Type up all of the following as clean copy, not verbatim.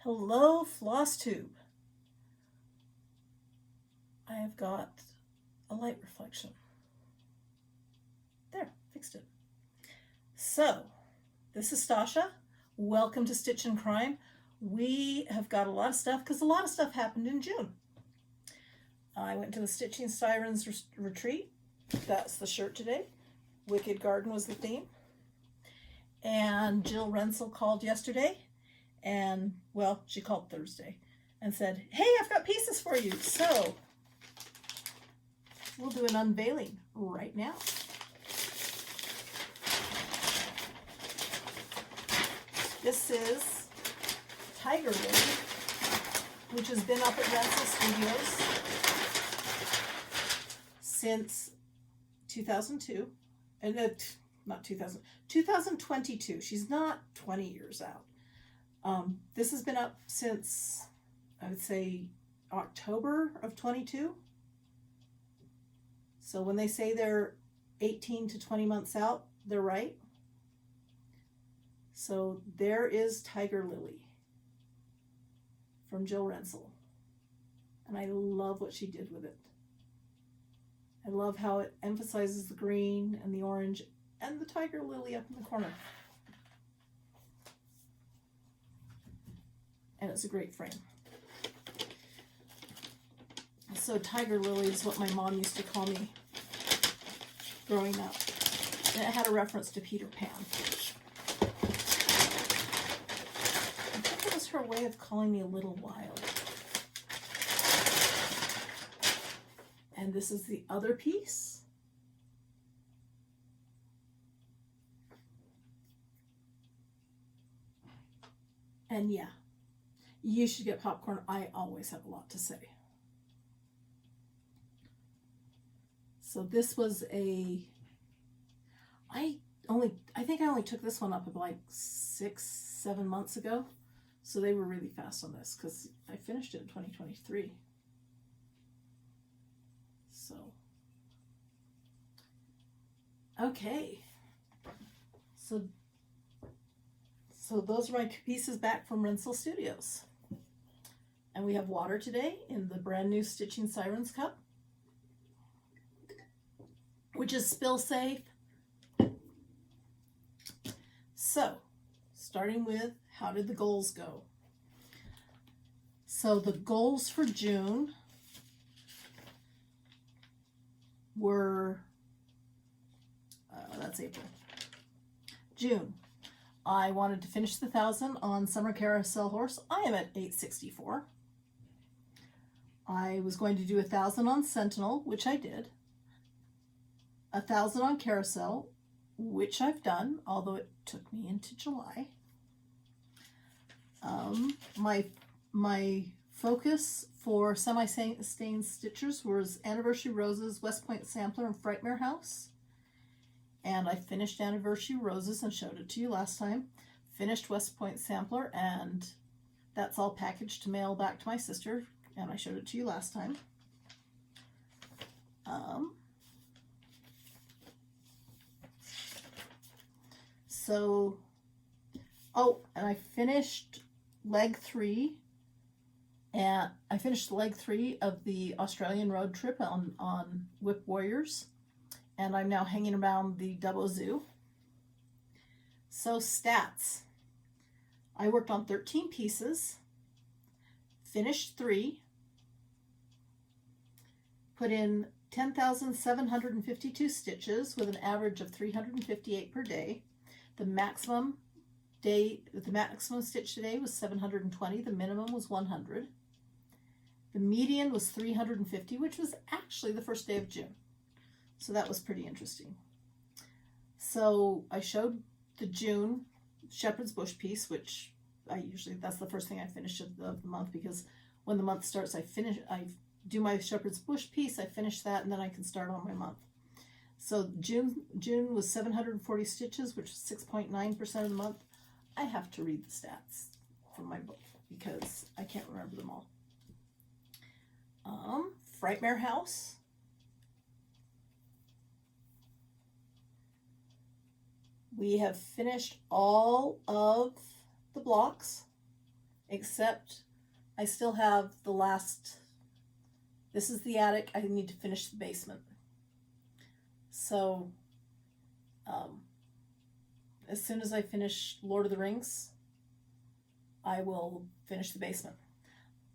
Hello, Flosstube. I have got a light reflection. There, fixed it. So, this is Stasha. Welcome to Stitch and Crime. We have got a lot of stuff because a lot of stuff happened in June. I went to the Stitching Sirens retreat. That's the shirt today. Wicked Garden was the theme. And Jill Rensel called yesterday. And, well, she called Thursday and said, hey, I've got pieces for you. So, we'll do an unveiling right now. This is Tiger Lily, which has been up at Rensel Studios since 2002. And not 2000, 2022. She's not 20 years out. This has been up since, I would say, October of 22. So when they say they're 18 to 20 months out, they're right. So there is Tiger Lily from Jill Rensel. And I love what she did with it. I love how it emphasizes the green and the orange and the Tiger Lily up in the corner. And it's a great frame. So Tiger Lily is what my mom used to call me growing up. And it had a reference to Peter Pan. I think it was her way of calling me a little wild. And this is the other piece. And yeah, you should get popcorn. I always have a lot to say. So this was I think I only took this one up like 6-7 months ago. So they were really fast on this because I finished it in 2023. So, okay. So those are my pieces back from Rensel Studios. And we have water today in the brand new Stitching Sirens cup, which is spill safe. So, starting with how did the goals go? So the goals for June were, that's April. June, I wanted to finish the 1,000 on Summer Carousel Horse. I am at 864. I was going to do 1,000 on Sentinel, which I did. 1,000 on Carousel, which I've done, although it took me into July. My focus for semi-stained stitchers was Anniversary Roses, West Point Sampler, and Frightmare House. And I finished Anniversary Roses and showed it to you last time. Finished West Point Sampler, and that's all packaged to mail back to my sister, and I showed it to you last time. And I finished leg 3, and I finished leg 3 of the Australian road trip on Whip Warriors, and I'm now hanging around the Dubbo Zoo. So stats, I worked on 13 pieces, finished 3, put in 10,752 stitches with an average of 358 per day. The maximum stitch today was 720. The minimum was 100. The median was 350, which was actually the first day of June. So that was pretty interesting. So I showed the June Shepherd's Bush piece, which that's the first thing I finish of the month, because when the month starts, I do my Shepherd's Bush piece, I finish that, and then I can start on my month. So June was 740 stitches, which was 6.9% of the month. I have to read the stats from my book because I can't remember them all. Frightmare House. We have finished all of the blocks except I still have the last, this is the attic, I need to finish the basement. So, as soon as I finish Lord of the Rings, I will finish the basement.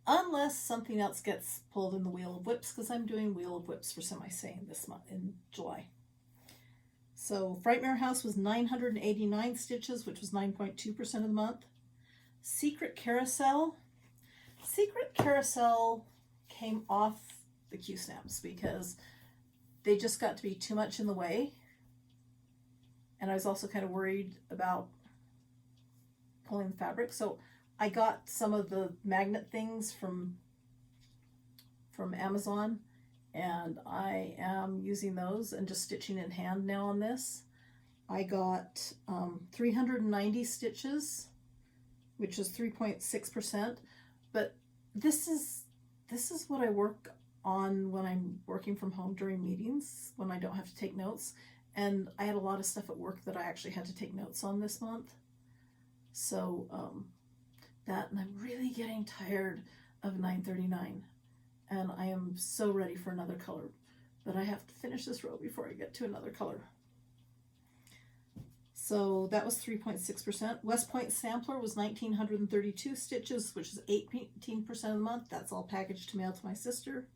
Unless something else gets pulled in the Wheel of Whips, because I'm doing Wheel of Whips for Semi-Sane this month in July. So Frightmare House was 989 stitches, which was 9.2% of the month. Secret Carousel came off the Q-snaps because they just got to be too much in the way. And I was also kind of worried about pulling the fabric. So I got some of the magnet things from Amazon, and I am using those and just stitching in hand now on this. I got 390 stitches, which is 3.6%, but this is what I work on when I'm working from home during meetings, when I don't have to take notes. And I had a lot of stuff at work that I actually had to take notes on this month. So that, and I'm really getting tired of 939. And I am so ready for another color. But I have to finish this row before I get to another color. So that was 3.6%. West Point Sampler was 1,932 stitches, which is 18% of the month. That's all packaged to mail to my sister.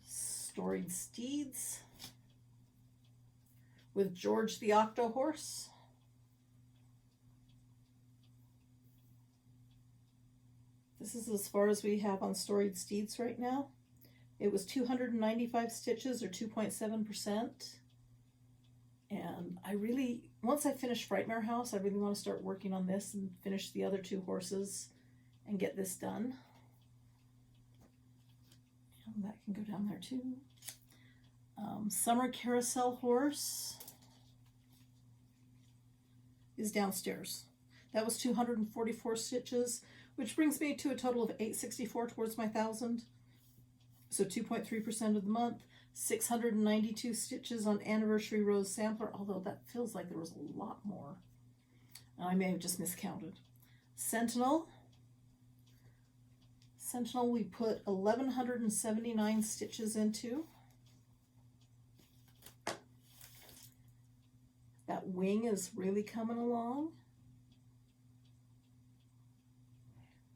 Storied Steeds with George the Octo Horse. This is as far as we have on Storied Steeds right now. It was 295 stitches, or 2.7%. And I really, once I finish Frightmare House, I really want to start working on this and finish the other two horses and get this done. And that can go down there too. Summer Carousel Horse is downstairs. That was 244 stitches, which brings me to a total of 864 towards my 1,000. So 2.3% of the month. 692 stitches on Anniversary Rose Sampler, although that feels like there was a lot more. I may have just miscounted. Sentinel we put 1,179 stitches into. That wing is really coming along.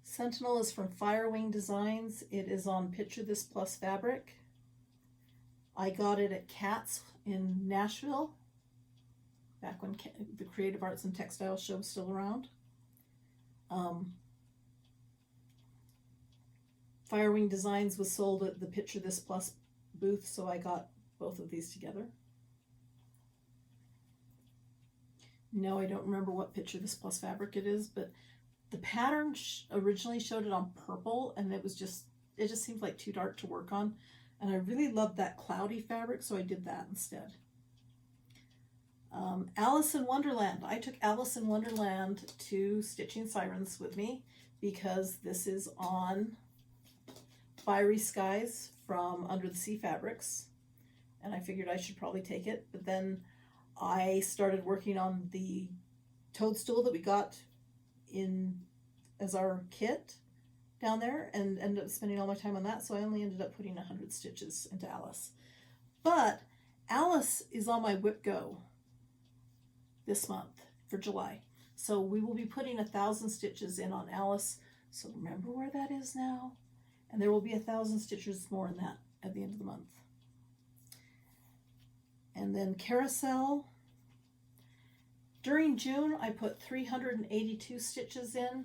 Sentinel is from Firewing Designs. It is on Picture This Plus fabric. I got it at Katz in Nashville, back when the Creative Arts and Textiles show was still around. Firewing Designs was sold at the Picture This Plus booth, so I got both of these together. No, I don't remember what Picture This Plus fabric it is, but the pattern originally showed it on purple, and it just seemed like too dark to work on. And I really loved that cloudy fabric, so I did that instead. Alice in Wonderland. I took Alice in Wonderland to Stitching Sirens with me because this is on Fiery Skies from Under the Sea Fabrics. And I figured I should probably take it. But then I started working on the toadstool that we got in as our kit down there, and ended up spending all my time on that, so I only ended up putting 100 stitches into Alice. But Alice is on my Whip Go this month for July, so we will be putting 1,000 stitches in on Alice. So remember where that is now, and there will be 1,000 stitches more in that at the end of the month. And then Carousel. During June, I put 382 stitches in.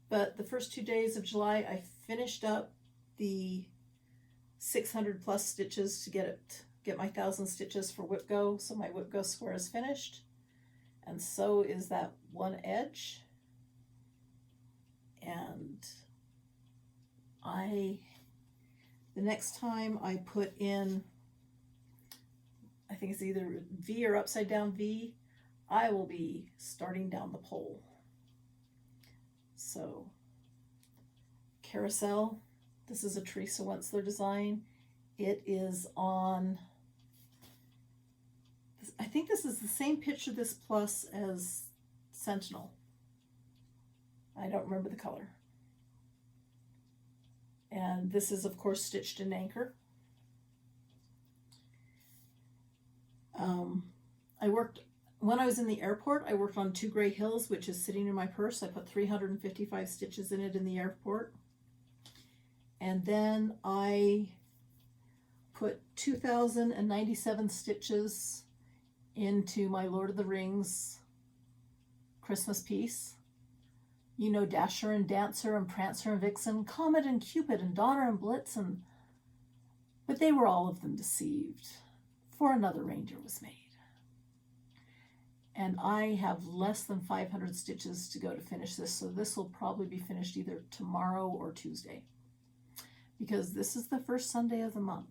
But the first 2 days of July, I finished up the 600 plus stitches to get my 1,000 stitches for Whip Go. So my Whip Go square is finished. And so is that one edge. And the next time I put in, I think it's either V or upside down V, I will be starting down the pole. So, Carousel, this is a Teresa Wentzler design. It is on, I think this is the same Picture This Plus as Sentinel. I don't remember the color. And this is, of course, stitched in anchor. When I was in the airport, I worked on 2 Gray Hills, which is sitting in my purse. I put 355 stitches in it in the airport. And then I put 2,097 stitches into my Lord of the Rings Christmas piece. You know, Dasher and Dancer and Prancer and Vixen, Comet and Cupid and Donner and Blitzen. But they were all of them deceived, for another reindeer was made. And I have less than 500 stitches to go to finish this, so this will probably be finished either tomorrow or Tuesday. Because this is the first Sunday of the month.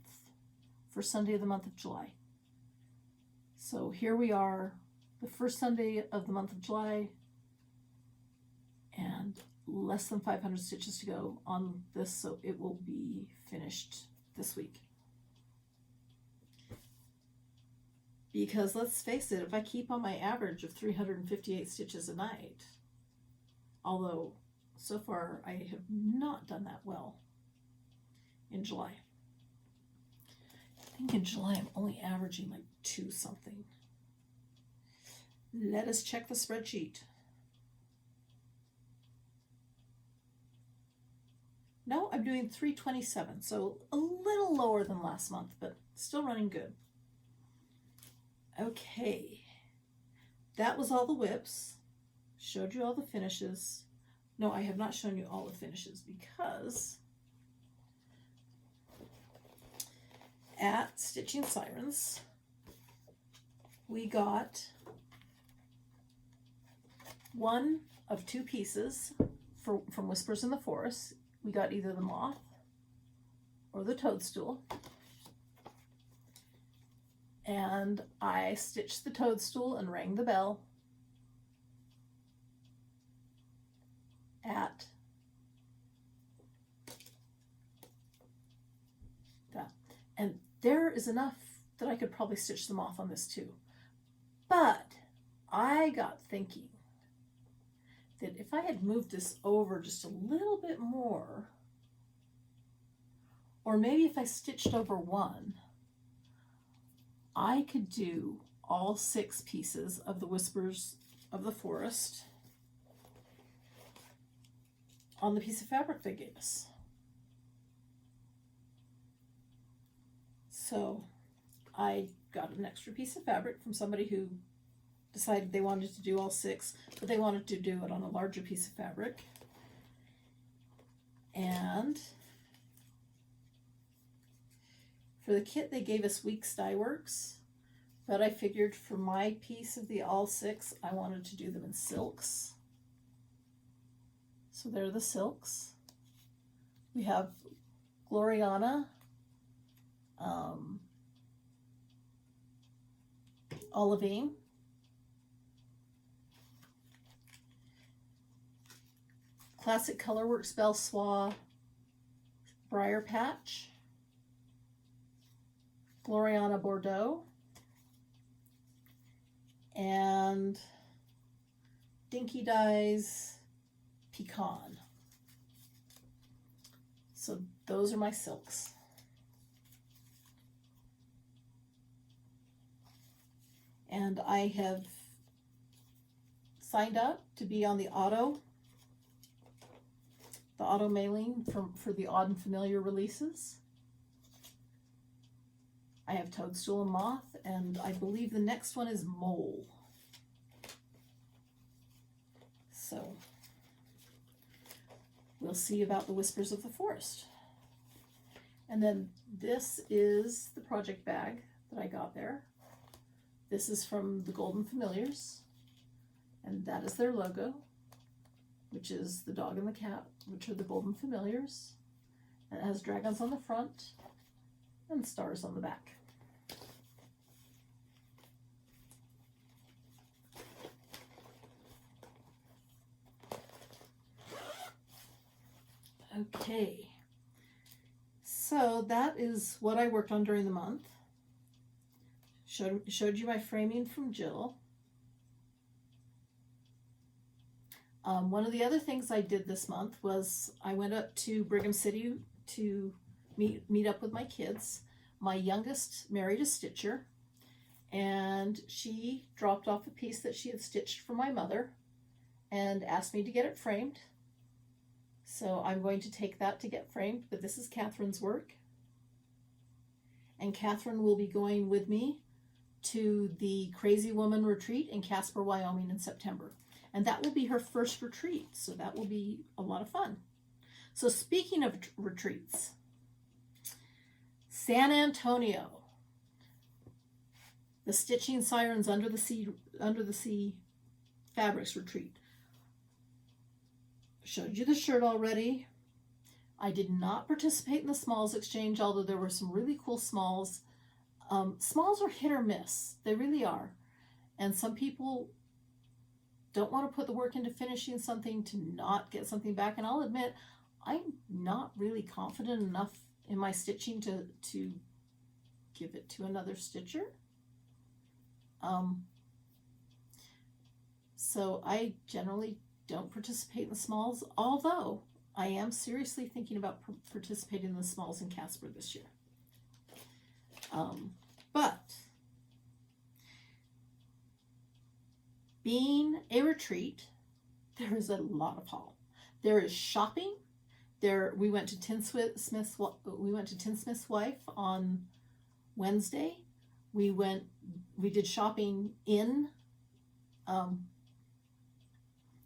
First Sunday of the month of July. So here we are, the first Sunday of the month of July, and less than 500 stitches to go on this, so it will be finished this week. Because let's face it, if I keep on my average of 358 stitches a night, although so far I have not done that well in July. I think in July I'm only averaging like 2 something. Let us check the spreadsheet. No, I'm doing 327, so a little lower than last month, but still running good. Okay, that was all the whips. Showed you all the finishes. No, I have not shown you all the finishes because at Stitching Sirens, we got 1 of 2 pieces from Whispers in the Forest. We got either the moth or the toadstool. And I stitched the toadstool and rang the bell at that. And there is enough that I could probably stitch the moth on this too. But I got thinking that if I had moved this over just a little bit more, or maybe if I stitched over 1, I could do all 6 pieces of the Whispers of the Forest on the piece of fabric they gave us. So I got an extra piece of fabric from somebody who decided they wanted to do all 6, but they wanted to do it on a larger piece of fabric. And for the kit, they gave us Weeks Dye Works, but I figured for my piece of the all 6, I wanted to do them in silks. So they're the silks. We have Gloriana, Olivine, Classic Colorworks Belsois Briar Patch, Gloriana Bordeaux, and Dinky Dyes Pecan. So those are my silks. And I have signed up to be on the auto mailing for the Odd and Familiar releases. I have Toadstool and Moth, and I believe the next one is Mole. So we'll see about the Whispers of the Forest. And then this is the project bag that I got there. This is from the Golden Familiars, and that is their logo, which is the dog and the cat, which are the Golden Familiars. And it has dragons on the front and stars on the back. Okay, so that is what I worked on during the month. Showed you my framing from Jill. One of the other things I did this month was I went up to Brigham City to meet up with my kids. My youngest married a stitcher, and she dropped off a piece that she had stitched for my mother and asked me to get it framed. So I'm going to take that to get framed, but this is Catherine's work. And Catherine will be going with me to the Crazy Woman Retreat in Casper, Wyoming in September. And that will be her first retreat, so that will be a lot of fun. So speaking of retreats, San Antonio, the Stitching Sirens Under the Sea Fabrics Retreat. Showed you the shirt already. I did not participate in the smalls exchange, although there were some really cool smalls. Smalls are hit or miss. They really are. And some people don't want to put the work into finishing something to not get something back. And I'll admit, I'm not really confident enough in my stitching to give it to another stitcher. So I generally don't participate in the smalls, although I am seriously thinking about participating in the smalls in Casper this year. But being a retreat, there is a lot of haul. There is shopping. We went to Tinsmith's Wife on Wednesday. We did shopping in.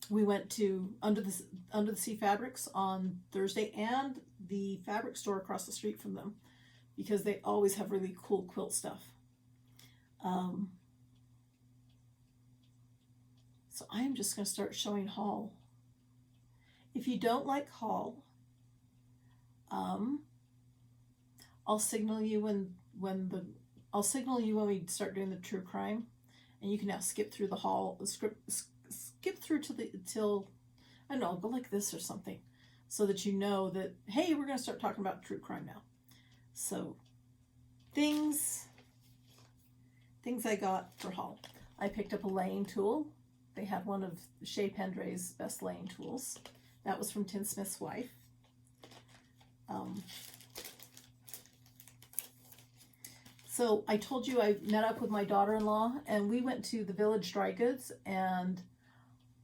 We went to Under the Sea Fabrics on Thursday, and the fabric store across the street from them, because they always have really cool quilt stuff. So I am just going to start showing haul. If you don't like haul, I'll signal you when we start doing the true crime, and you can now skip through the haul. Skip through till I don't know, go like this or something, so that you know that, hey, we're going to start talking about true crime now. So things I got for haul. I picked up a laying tool. They had one of Shea Pendray's best laying tools. That was from Tinsmith's Wife. So I told you I met up with my daughter-in-law, and we went to the Village Dry Goods, and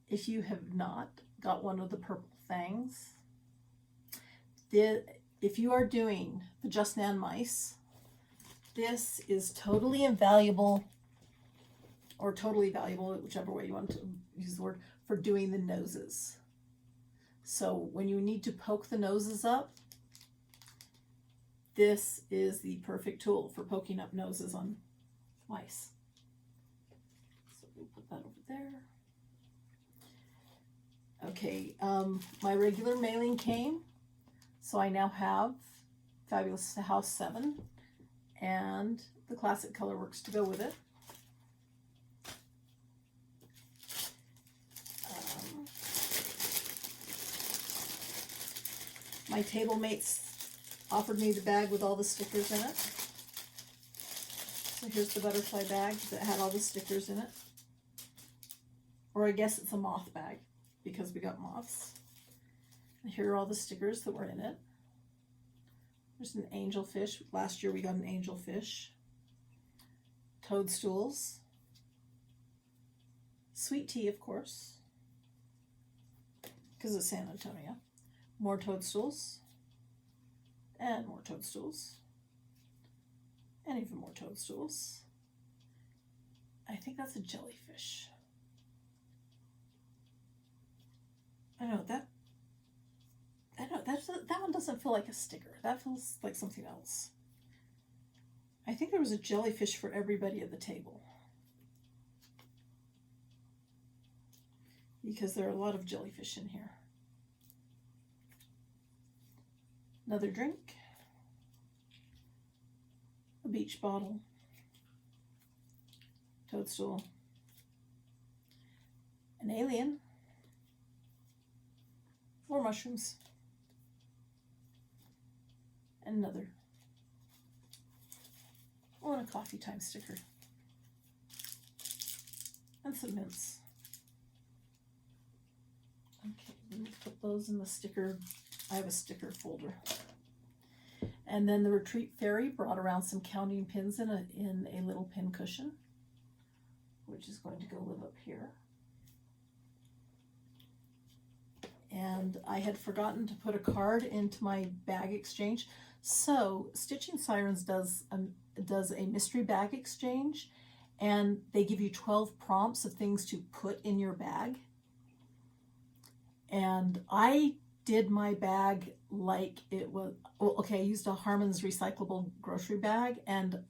if you have not got one of the purple things, if you are doing the Just Nan mice, this is totally invaluable, or totally valuable, whichever way you want to use the word, for doing the noses. So when you need to poke the noses up, this is the perfect tool for poking up noses on mice. So we'll put that over there. Okay, my regular mailing came, so I now have Fabulous House 7 and the Classic Colorworks to go with it. My table mates offered me the bag with all the stickers in it. So here's the butterfly bag that had all the stickers in it. Or I guess it's a moth bag, because we got moths. And here are all the stickers that were in it. There's an angelfish. Last year we got an angelfish. Toadstools. Sweet tea, of course, because it's San Antonio. More toadstools. And more toadstools. And even more toadstools. I think that's a jellyfish. that one doesn't feel like a sticker. That feels like something else. I think there was a jellyfish for everybody at the table, because there are a lot of jellyfish in here. Another drink, a beach bottle, toadstool, an alien, more mushrooms, and another. Oh, and a coffee time sticker, and some mints. put those in the sticker. I have a sticker folder. And then the Retreat Fairy brought around some counting pins in a little pin cushion, which is going to go live up here. And I had forgotten to put a card into my bag exchange. So Stitching Sirens does a mystery bag exchange, and they give you 12 prompts of things to put in your bag. And I did my bag like it was, well, okay, I used a Harmon's recyclable grocery bag, and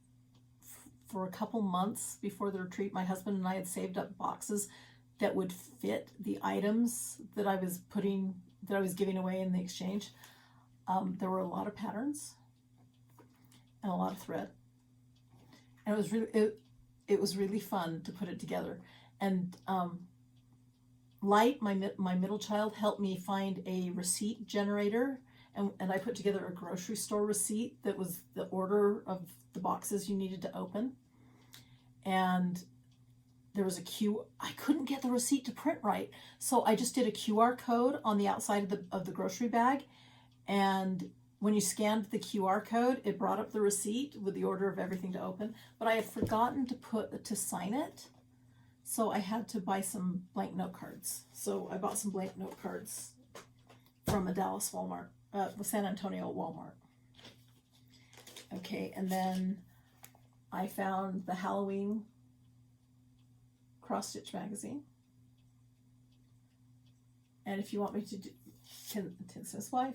for a couple months before the retreat, my husband and I had saved up boxes that would fit the items that I was giving away in the exchange. There were a lot of patterns and a lot of thread, and it was really fun to put it together. And Light, my middle child, helped me find a receipt generator, and I put together a grocery store receipt that was the order of the boxes you needed to open. And there was I couldn't get the receipt to print right, so I just did a QR code on the outside of the grocery bag, and when you scanned the QR code, it brought up the receipt with the order of everything to open. But I had forgotten to sign it, so I had to buy some blank note cards. So I bought some blank note cards from a Dallas Walmart, San Antonio Walmart. Okay, and then I found the Halloween Cross Stitch magazine. And if you want me to do, Tin's wife,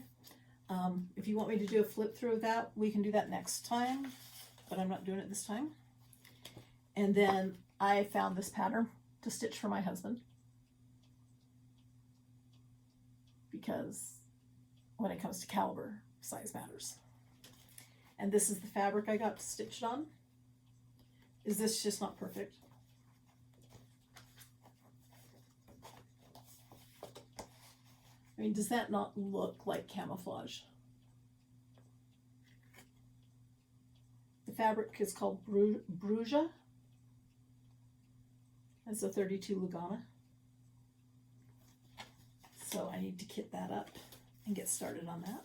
if you want me to do a flip through of that, we can do that next time, but I'm not doing it this time. And then I found this pattern to stitch for my husband, because when it comes to caliber, size matters. And this is the fabric I got stitched on. Is this just not perfect? I mean, does that not look like camouflage? The fabric is called Bruja. It's a 32 Lugana. So I need to kit that up and get started on that.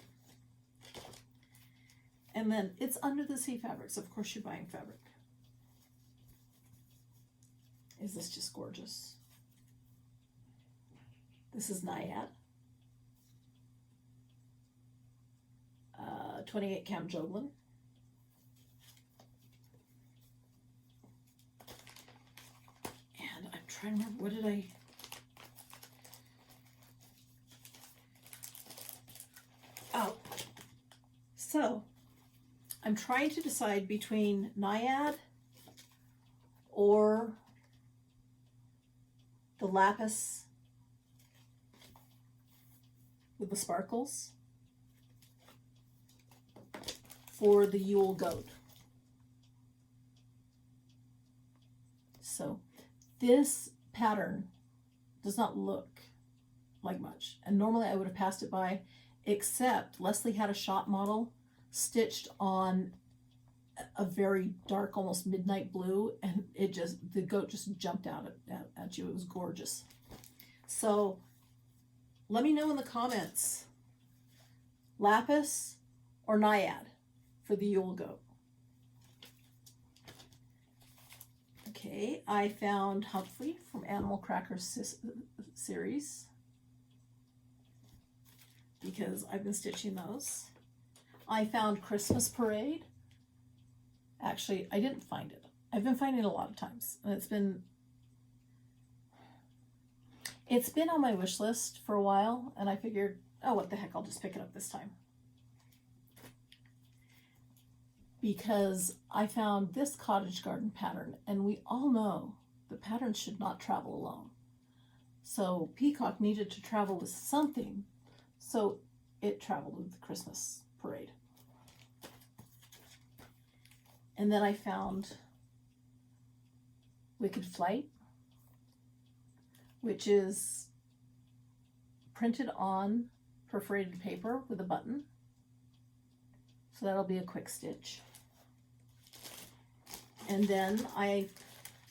And then it's Under the Sea fabrics. Of course you're buying fabric. Is this just gorgeous? This is Naiad. 28 Cam Joglin. And I'm trying to remember, what did I... Oh, so I'm trying to decide between Naiad or the lapis with the sparkles for the Yule goat. So this pattern does not look like much, and normally I would have passed it by, except Leslie had a shop model stitched on a very dark, almost midnight blue, and the goat just jumped out at you. It was gorgeous. So let me know in the comments, lapis or Naiad for the Yule goat. Okay, I found Humphrey from Animal Crackers series, because I've been stitching those. I found Christmas Parade. Actually, I didn't find it. I've been finding it a lot of times, and it's been on my wish list for a while, and I figured, oh, what the heck, I'll just pick it up this time. Because I found this cottage garden pattern, and we all know the patterns should not travel alone. So Peacock needed to travel with something, so it traveled with the Christmas Parade. And then I found Wicked Flight, which is printed on perforated paper with a button. So that'll be a quick stitch. And then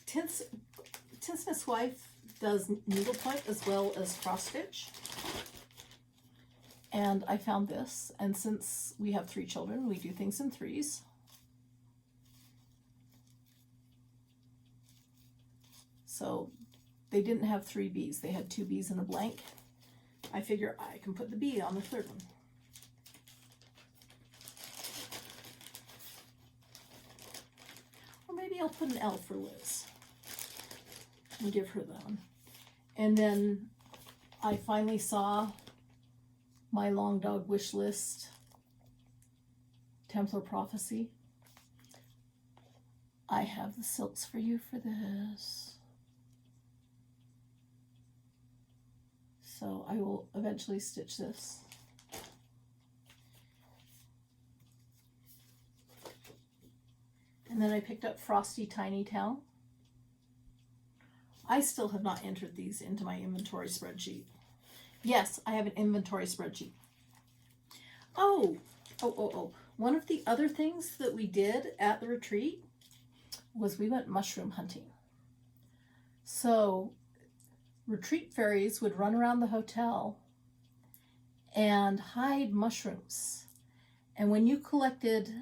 Tin Smith's wife does needlepoint as well as cross stitch. And I found this, and since we have 3 children, we do things in threes. So they didn't have 3 B's, they had 2 B's and a blank. I figure I can put the B on the third one. Or maybe I'll put an L for Liz and give her that one. And then I finally saw my long dog wish list, Templar Prophecy. I have the silks for you for this. So I will eventually stitch this. And then I picked up Frosty Tiny Town. I still have not entered these into my inventory spreadsheet. Yes, I have an inventory spreadsheet. Oh. One of the other things that we did at the retreat was we went mushroom hunting. So retreat fairies would run around the hotel and hide mushrooms. And when you collected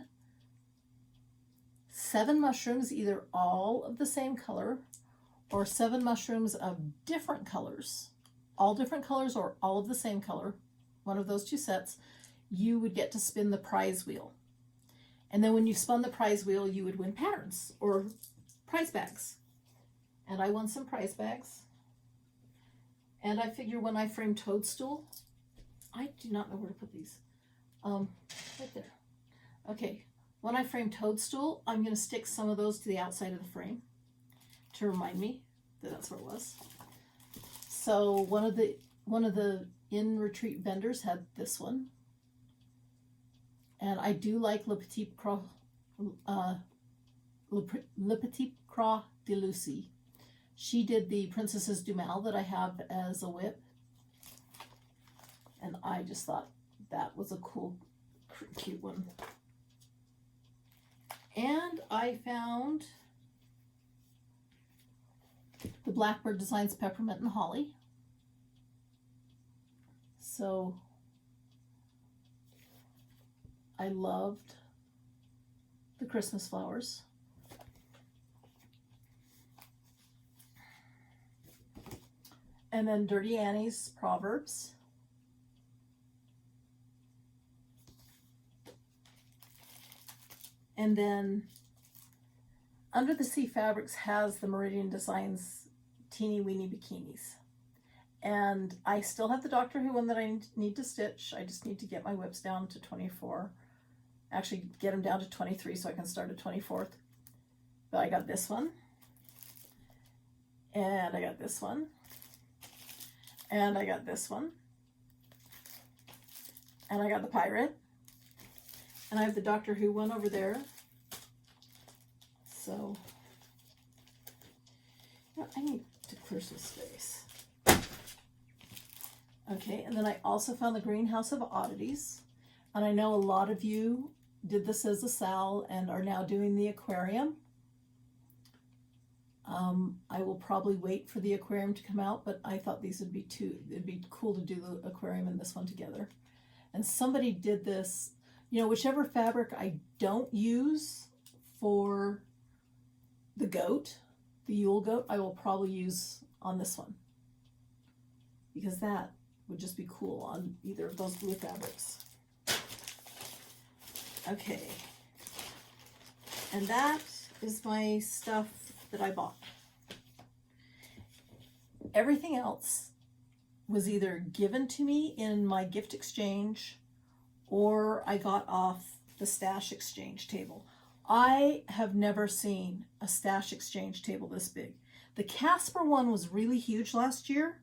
7 mushrooms, either all of the same color or 7 mushrooms of different colors, all different colors or all of the same color, one of those 2 sets, you would get to spin the prize wheel. And then when you spun the prize wheel, you would win patterns or prize bags. And I won some prize bags. And I figure when I frame Toadstool, I do not know where to put these. Right there. Okay, when I frame Toadstool, I'm going to stick some of those to the outside of the frame to remind me that that's where it was. So one of the in-retreat vendors had this one. And I do like Le Petit Croix de Lucie. She did the Princesses du Mal that I have as a whip. And I just thought that was a cool, cute one. And I found the Blackbird Designs Peppermint and Holly. So I loved the Christmas flowers. And then Dirty Annie's Proverbs. And then Under the Sea Fabrics has the Meridian Designs Teeny Weeny Bikinis. And I still have the Doctor Who one that I need to stitch. I just need to get my whips down to 24. Actually, get them down to 23 so I can start at 24th. But I got this one. And I got this one. And I got this one. And I got the Pirate. And I have the Doctor Who one over there. So, I need to clear some space. Okay, and then I also found the Greenhouse of Oddities. And I know a lot of you did this as a Sal and are now doing the aquarium. I will probably wait for the aquarium to come out, but I thought these would be it'd be cool to do the aquarium and this one together. And somebody did this, you know, whichever fabric I don't use for the goat, the Yule goat, I will probably use on this one. Because that would just be cool on either of those blue fabrics. Okay. And that is my stuff that I bought. Everything else was either given to me in my gift exchange or I got off the stash exchange table. I have never seen a stash exchange table this big. The Casper one was really huge last year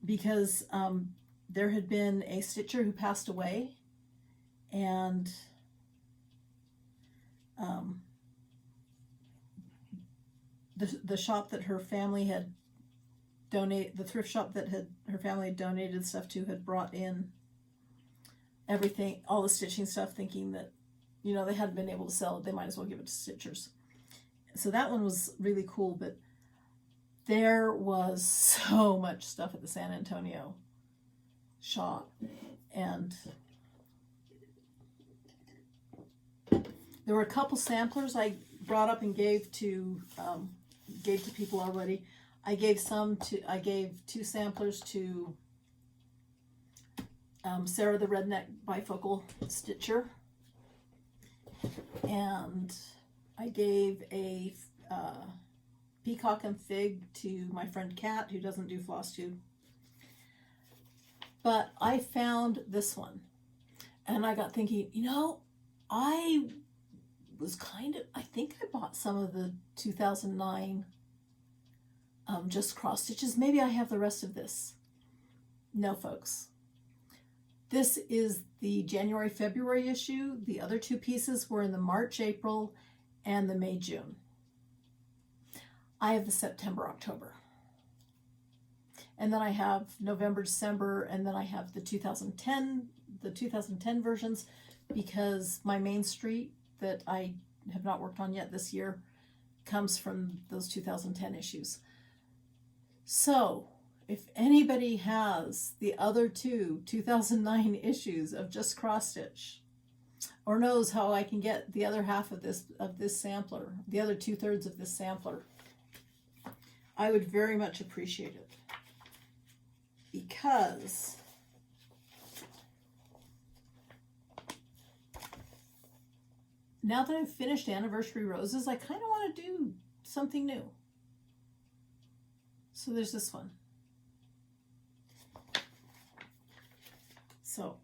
because there had been a stitcher who passed away, and the shop that her family had donated, the thrift shop that her family had donated stuff to, had brought in everything, all the stitching stuff, thinking that, you know, they hadn't been able to sell it, they might as well give it to stitchers. So that one was really cool, but there was so much stuff at the San Antonio shop. And there were a couple samplers I brought up and gave to people already. I gave 2 samplers to Sarah the Redneck Bifocal Stitcher, and I gave a Peacock and Fig to my friend Kat, who doesn't do Flosstube. But I found this one, and I got thinking, I think I bought some of the 2009 just cross stitches. Maybe I have the rest of this. No, folks. This is the January, February issue. The other 2 pieces were in the March, April, and the May, June. I have the September, October. And then I have November, December, and then I have the 2010 versions, because my Main Street that I have not worked on yet this year comes from those 2010 issues. So if anybody has the other 2 2009 issues of Just Cross Stitch, or knows how I can get the other half of this sampler, the other 2/3 of this sampler, I would very much appreciate it. Because now that I've finished Anniversary Roses, I kind of want to do something new. So there's this one. So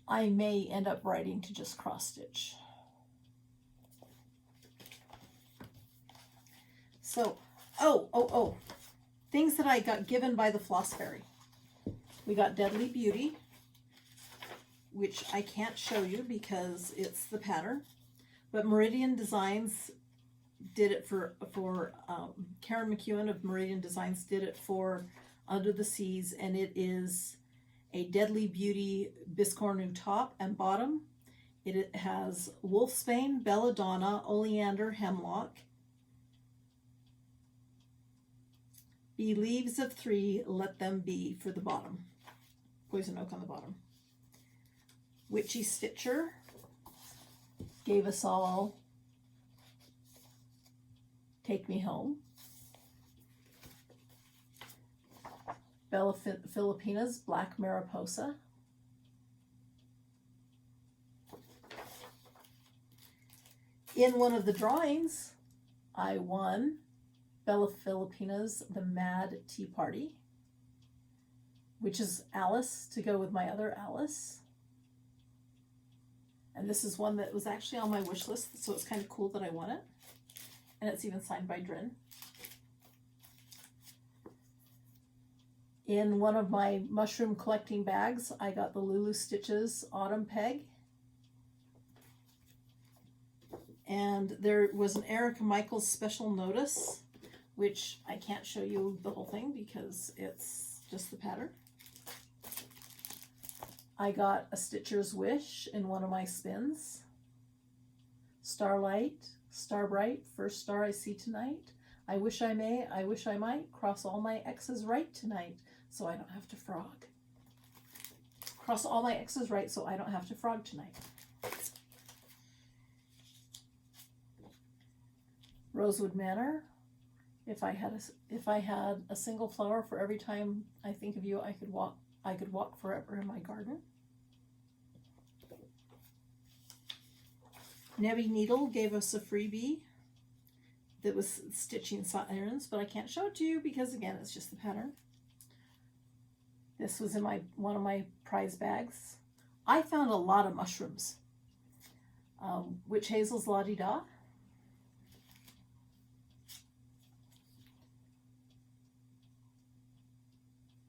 I may end up writing to Just Cross Stitch. So, oh, things that I got given by the Floss Fairy. We got Deadly Beauty, which I can't show you because it's the pattern, but Meridian Designs did it for Karen McEwen of Meridian Designs did it for Under the Seas, and it is a Deadly Beauty Biscornu top and bottom. It has Wolfsbane, Belladonna, Oleander, Hemlock, Be Leaves of 3, Let Them Be for the bottom. Poison Oak on the bottom. Witchy Stitcher gave us all Take Me Home. Bella Filipinas, Black Mariposa. In one of the drawings, I won Bella Filipinas, The Mad Tea Party, which is Alice to go with my other Alice. And this is one that was actually on my wish list, so it's kind of cool that I won it. And it's even signed by Drin. In one of my mushroom collecting bags, I got the Lulu Stitches Autumn Peg. And there was an Erica Michaels special notice, which I can't show you the whole thing because it's just the pattern. I got a Stitcher's Wish in one of my spins. Starlight, Starbright, First Star I See Tonight. I wish I may, I wish I might, cross all my X's right tonight so I don't have to frog. Cross all my X's right so I don't have to frog tonight. Rosewood Manor. If I had a single flower for every time I think of you, I could walk forever in my garden. Nebby Needle gave us a freebie that was stitching Sirens, but I can't show it to you because, again, it's just the pattern. This was in one of my prize bags. I found a lot of mushrooms. Witch Hazel's La Di Da.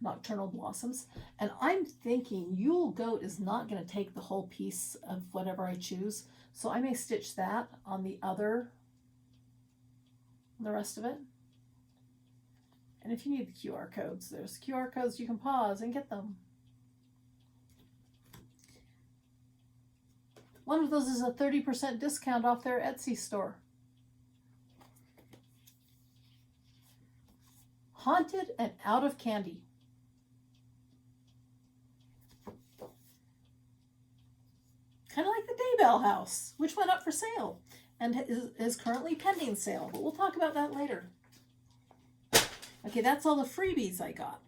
Nocturnal Blossoms. And I'm thinking Yule Goat is not going to take the whole piece of whatever I choose, so I may stitch that on the rest of it. And if you need the QR codes, there's QR codes, you can pause and get them. One of those is a 30% discount off their Etsy store. Haunted and Out of Candy. Kind of like the Daybell house, which went up for sale and is currently pending sale, but we'll talk about that later. Okay, that's all the freebies I got.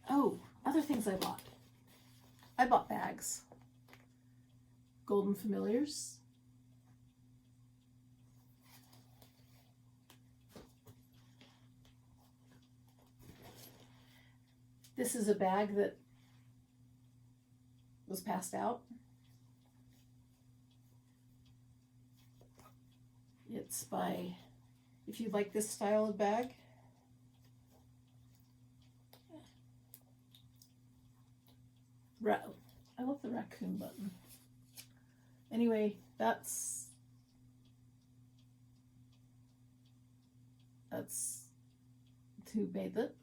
Oh, other things I bought. I bought bags. Golden Familiars. This is a bag that was passed out. It's by, if you like this style of bag, I love the raccoon button. Anyway, that's who made it.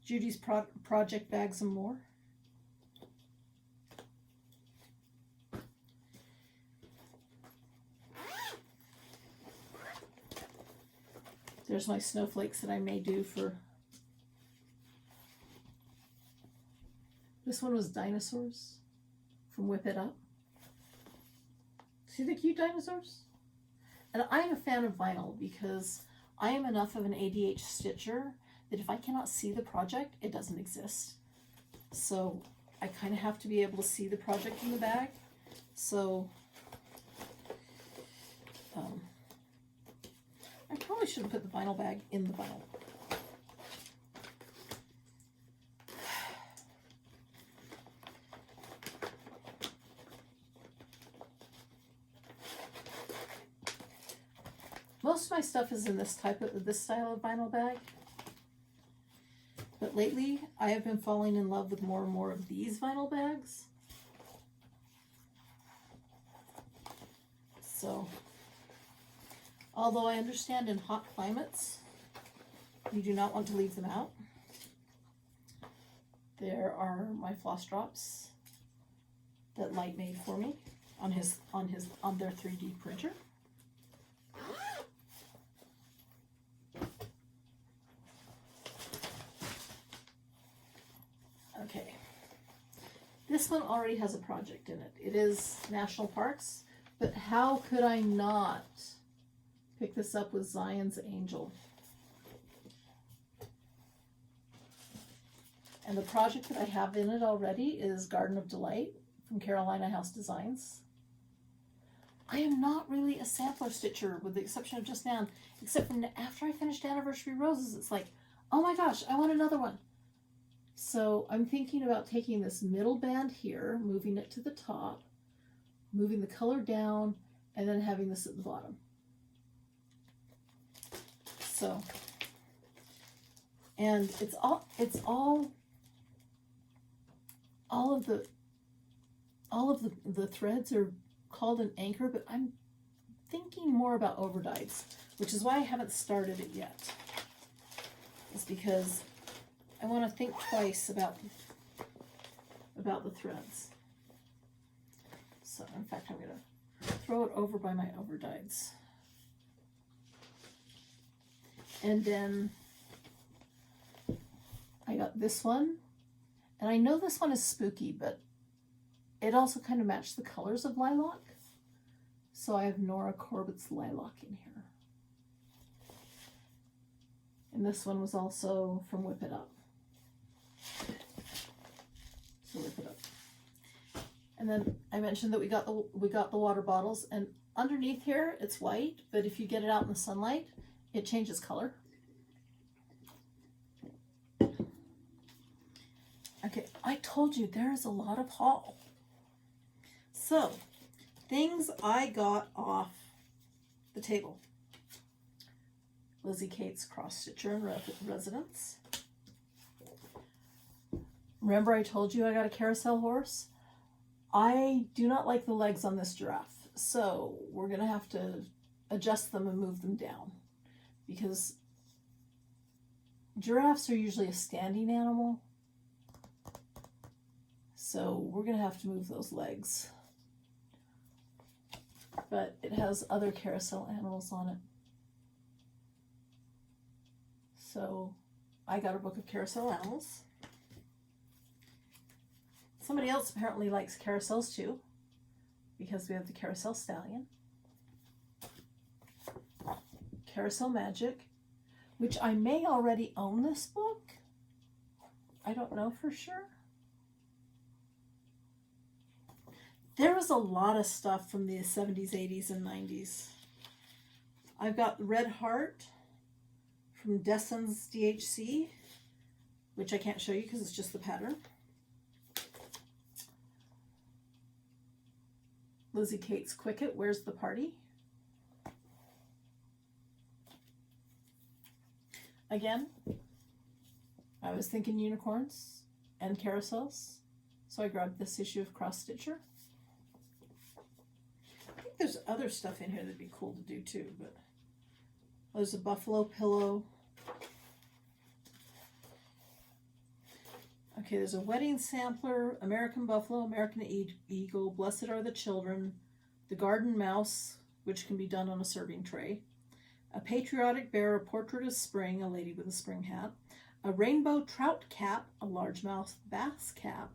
Judy's Project Bags and More. There's my snowflakes that I may do for... This one was dinosaurs from Whip It Up. See the cute dinosaurs? And I'm a fan of vinyl because I am enough of an ADH stitcher that if I cannot see the project, it doesn't exist. So I kind of have to be able to see the project in the bag. So I probably should have put the vinyl bag in the vinyl. Most of my stuff is in this style of vinyl bag. But lately, I have been falling in love with more and more of these vinyl bags. So, although I understand in hot climates, you do not want to leave them out. There are my floss drops that Light made for me on their 3D printer. Okay, this one already has a project in it. It is National Parks, but how could I not pick this up with Zion's Angel? And the project that I have in it already is Garden of Delight from Carolina House Designs. I am not really a sampler stitcher with the exception of just now, except for after I finished Anniversary Roses, it's like, oh my gosh, I want another one. So I'm thinking about taking this middle band here, moving it to the top, moving the color down, and then having this at the bottom. So, and it's all of the threads are called an anchor, but I'm thinking more about overdyes, which is why I haven't started it yet. It's because I want to think twice about the threads. So, in fact, I'm going to throw it over by my overdyes. And then I got this one. And I know this one is spooky, but it also kind of matched the colors of lilac. So I have Nora Corbett's lilac in here. And this one was also from Whip It Up. So Whip It Up. And then I mentioned that we got the water bottles, and underneath here it's white, but if you get it out in the sunlight, it changes color. Okay, I told you there is a lot of haul. So, things I got off the table. Lizzie Kate's cross stitcher in residence. Remember I told you I got a carousel horse? I do not like the legs on this giraffe, so we're gonna have to adjust them and move them down, because giraffes are usually a standing animal. So we're going to have to move those legs. But it has other carousel animals on it. So I got a book of carousel animals. Somebody else apparently likes carousels too, because we have the Carousel Stallion. Carousel Magic, which I may already own this book. I don't know for sure. There was a lot of stuff from the 70s, 80s, and 90s. I've got Red Heart from Desson's DHC, which I can't show you because it's just the pattern. Lizzie Kate's Quicket, Where's the Party? Again, I was thinking unicorns and carousels, so I grabbed this issue of Cross Stitcher. I think there's other stuff in here that'd be cool to do too, but there's a buffalo pillow. Okay, there's a wedding sampler, American Buffalo, American Eagle, Blessed Are the Children, the Garden Mouse, which can be done on a serving tray, a Patriotic Bear, a Portrait of Spring, a lady with a spring hat, a Rainbow Trout Cap, a largemouth bass cap,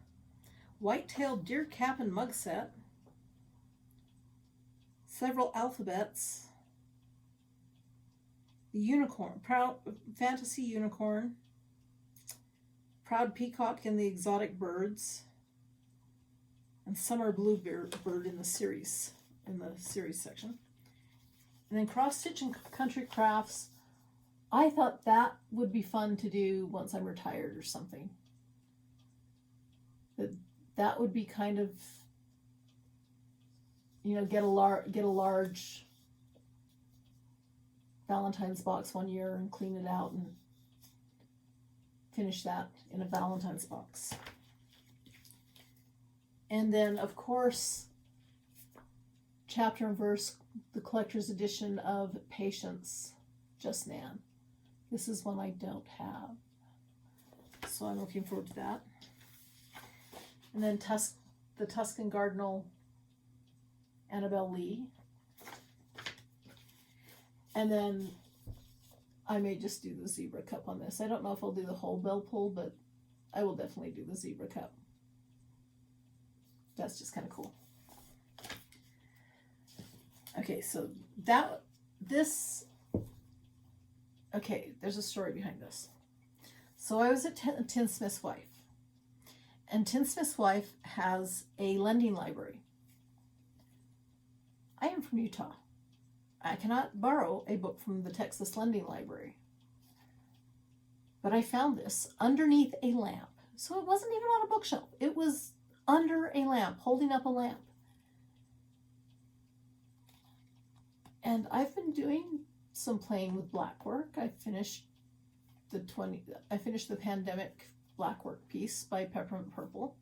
white-tailed deer cap and mug set, several alphabets, the unicorn, Proud Fantasy Unicorn, Proud Peacock and the Exotic Birds, and Summer Bluebird in the series section. And then Cross Stitch and Country Crafts. I thought that would be fun to do once I'm retired or something. That would be kind of, you know, get a large Valentine's box one year and clean it out and finish that in a Valentine's box. And then, of course, chapter and verse, the collector's edition of Patience, Just Nan. This is one I don't have, so I'm looking forward to that. And then the Tuscan Cardinal, Annabelle Lee. And then I may just do the Zebra Cup on this. I don't know if I'll do the whole bell pull, but I will definitely do the Zebra Cup. That's just kind of cool. Okay, so okay, there's a story behind this. So I was at Tinsmith's Wife, and Tinsmith's Wife has a lending library. I am from Utah. I cannot borrow a book from the Texas Lending Library. But I found this underneath a lamp. So it wasn't even on a bookshelf. It was under a lamp, holding up a lamp. And I've been doing some playing with blackwork. I finished the Pandemic blackwork piece by Peppermint Purple.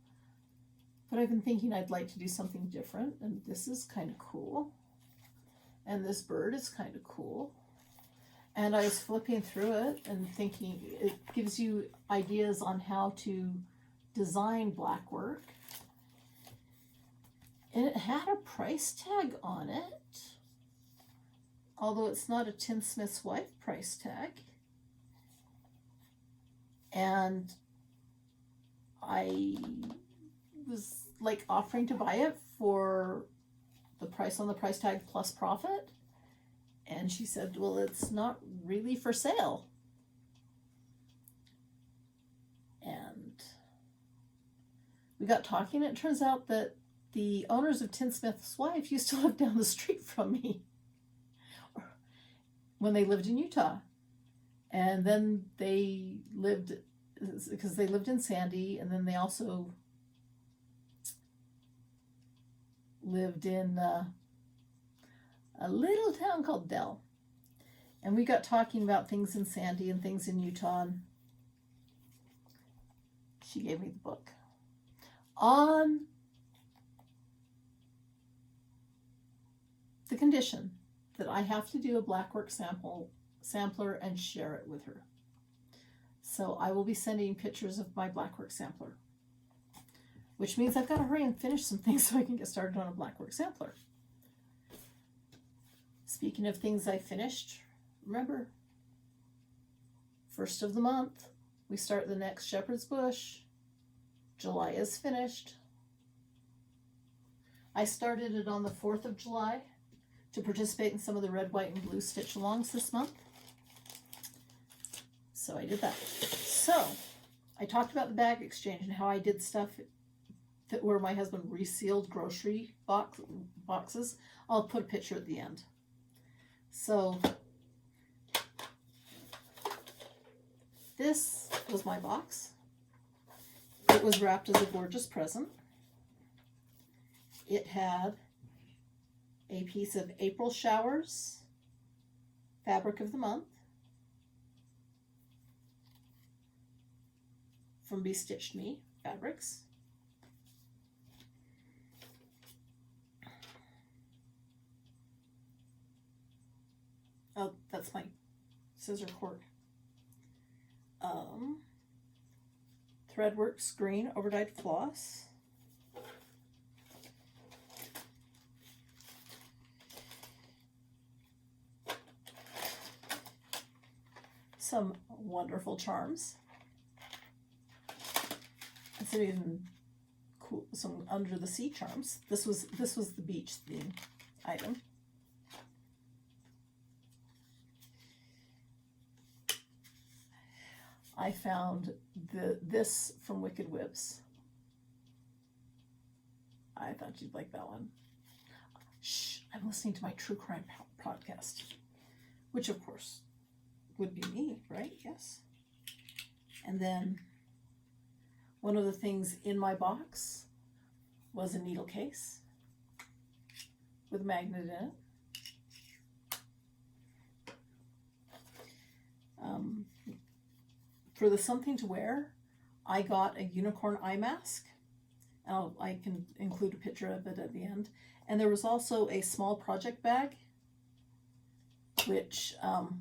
But I've been thinking I'd like to do something different, and this is kind of cool. And this bird is kind of cool. And I was flipping through it and thinking it gives you ideas on how to design blackwork. And it had a price tag on it, although it's not a Tinsmith's Wife price tag. And I was like offering to buy it for the price on the price tag plus profit. And she said, well, it's not really for sale. And we got talking, and it turns out that the owners of Tinsmith's Wife used to live down the street from me when they lived in Utah. And then they lived, because they lived in Sandy, and then they also lived in a little town called Dell. And we got talking about things in Sandy and things in Utah, and she gave me the book on the condition that I have to do a blackwork sampler and share it with her. So I will be sending pictures of my blackwork sampler, which means I've got to hurry and finish some things so I can get started on a blackwork sampler. Speaking of things I finished, remember, first of the month, we start the next Shepherd's Bush. July is finished. I started it on the 4th of July to participate in some of the red, white, and blue stitch alongs this month. So I did that. So I talked about the bag exchange and how I did stuff that where my husband resealed grocery boxes. I'll put a picture at the end. So this was my box. It was wrapped as a gorgeous present. It had a piece of April Showers fabric of the month from Be Stitched Me Fabrics. Oh, that's my scissor cord. Threadworks green overdyed floss. Some wonderful charms. And some even cool, some under the sea charms. This was the beach theme item. I found this from Wicked Whips. I thought you'd like that one. Shh, I'm listening to my true crime podcast, which of course would be me, right? Yes. And then one of the things in my box was a needle case with a magnet in it. For the something to wear, I got a unicorn eye mask. I can include a picture of it at the end. And there was also a small project bag, which one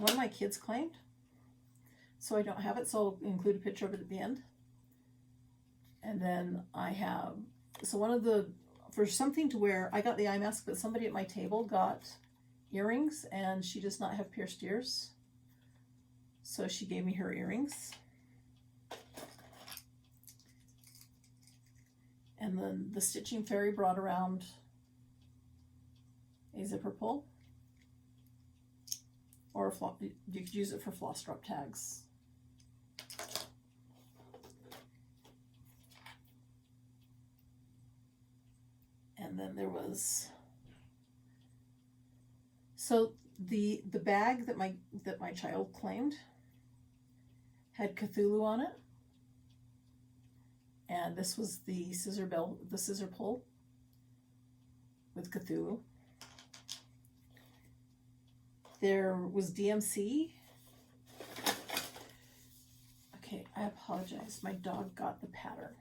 of my kids claimed. So I don't have it, so I'll include a picture of it at the end. And then I have, so for something to wear, I got the eye mask, but somebody at my table got earrings, and she does not have pierced ears. So she gave me her earrings. And then the Stitching Fairy brought around a zipper pull. Or you could use it for floss drop tags. And then there was, so the bag that my child claimed had Cthulhu on it, and this was the scissor pull with Cthulhu. There was DMC. Okay, I apologize. My dog got the pattern.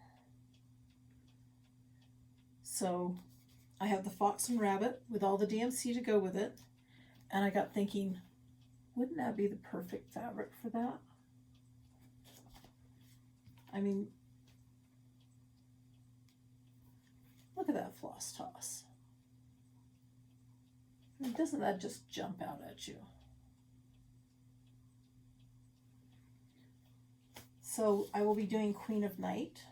So I have the Fox and Rabbit with all the DMC to go with it. And I got thinking, wouldn't that be the perfect fabric for that? I mean, look at that floss toss. I mean, doesn't that just jump out at you? So I will be doing Queen of Night.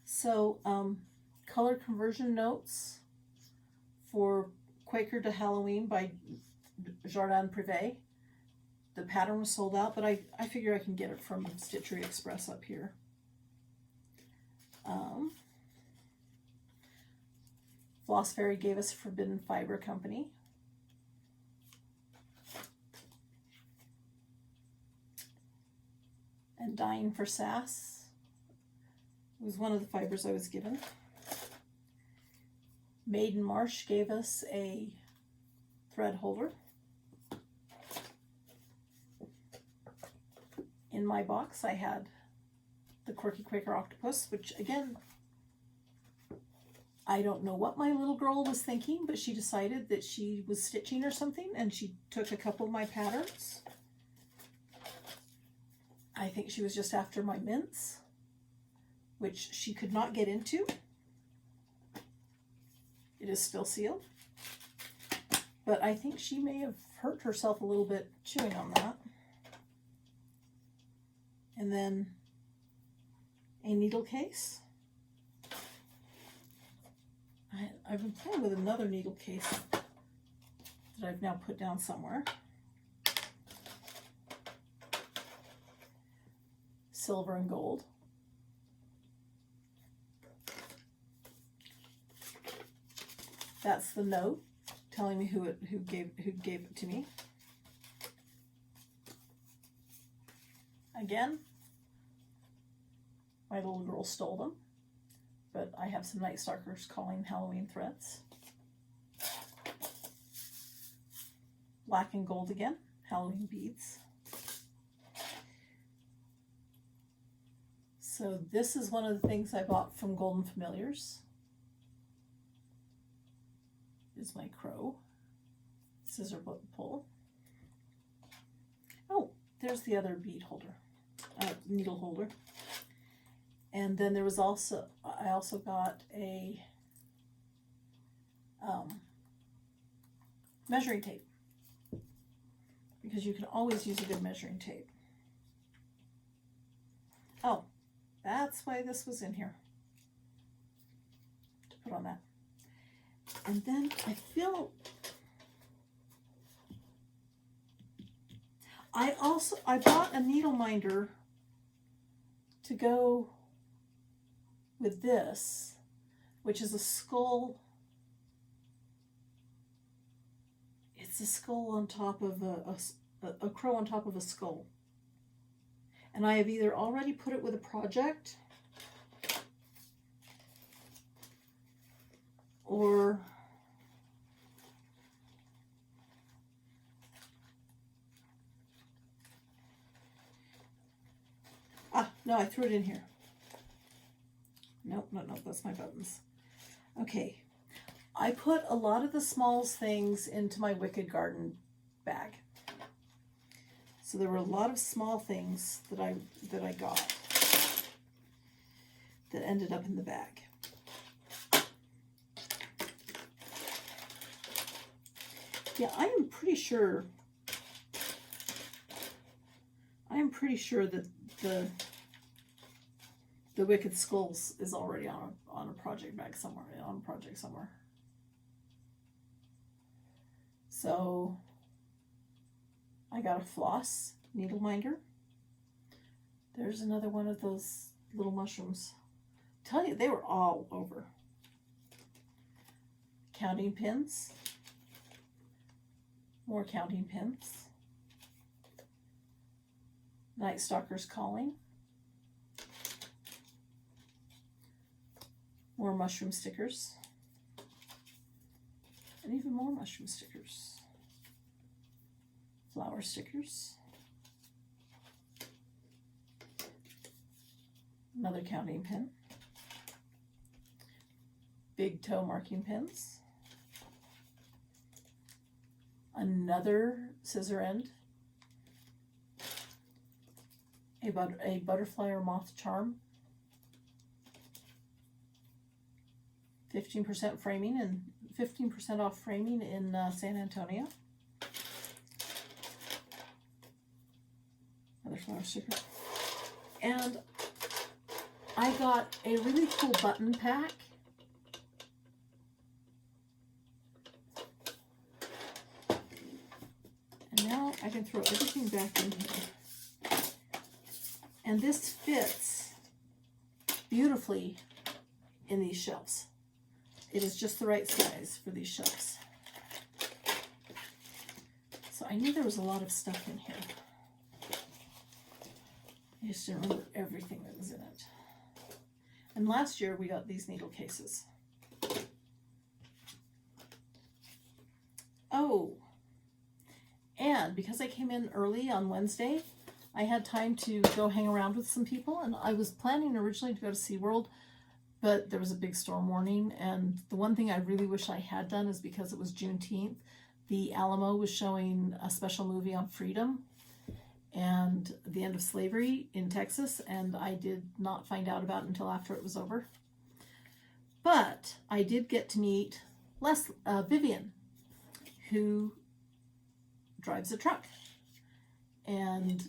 So color conversion notes for Quaker to Halloween by Jardin Privé. The pattern was sold out, but I figure I can get it from Stitchery Express up here. Floss Fairy gave us Forbidden Fiber Company. And Dying for Sass was one of the fibers I was given. Maiden Marsh gave us a thread holder. In my box I had the Quirky Quaker Octopus, which again, I don't know what my little girl was thinking, but she decided that she was stitching or something, and she took a couple of my patterns. I think she was just after my mints, which she could not get into. It is still sealed, but I think she may have hurt herself a little bit chewing on that. And then a needle case. I've been playing with another needle case that I've now put down somewhere. Silver and gold. That's the note telling me who gave it to me. Again, my little girl stole them, but I have some Night Stalkers calling Halloween threads. Black and gold again, Halloween beads. So this is one of the things I bought from Golden Familiars. Is my crow scissor pull. Oh, there's the other bead holder, needle holder. And then there was also, I also got a measuring tape, because you can always use a good measuring tape. Oh, that's why this was in here, to put on that. And then I bought a needle minder to go with this, which is a skull. It's a skull on top of a crow on top of a skull. And I have either already put it with a project, or no, I threw it in here. Nope, that's my buttons. Okay, I put a lot of the smalls things into my Wicked Garden bag. So there were a lot of small things that I got that ended up in the bag. Yeah, I am pretty sure that the Wicked Skulls is already on a project bag somewhere, on a project somewhere. So I got a floss needle minder. There's another one of those little mushrooms. I tell you, they were all over. Counting pins. More counting pins. Night Stalkers calling. More mushroom stickers. And even more mushroom stickers. Flower stickers. Another counting pin. Big toe marking pins. Another scissor end. A butterfly or moth charm. 15% framing and 15% off framing in San Antonio. Another flower sticker. And I got a really cool button pack. And now I can throw everything back in here. And this fits beautifully in these shelves. It is just the right size for these shelves. So I knew there was a lot of stuff in here. I just didn't remember everything that was in it. And last year we got these needle cases. Oh, and because I came in early on Wednesday, I had time to go hang around with some people, and I was planning originally to go to SeaWorld, but there was a big storm warning, and the one thing I really wish I had done is, because it was Juneteenth, the Alamo was showing a special movie on freedom and the end of slavery in Texas, and I did not find out about it until after it was over. But I did get to meet Vivian, who drives a truck. And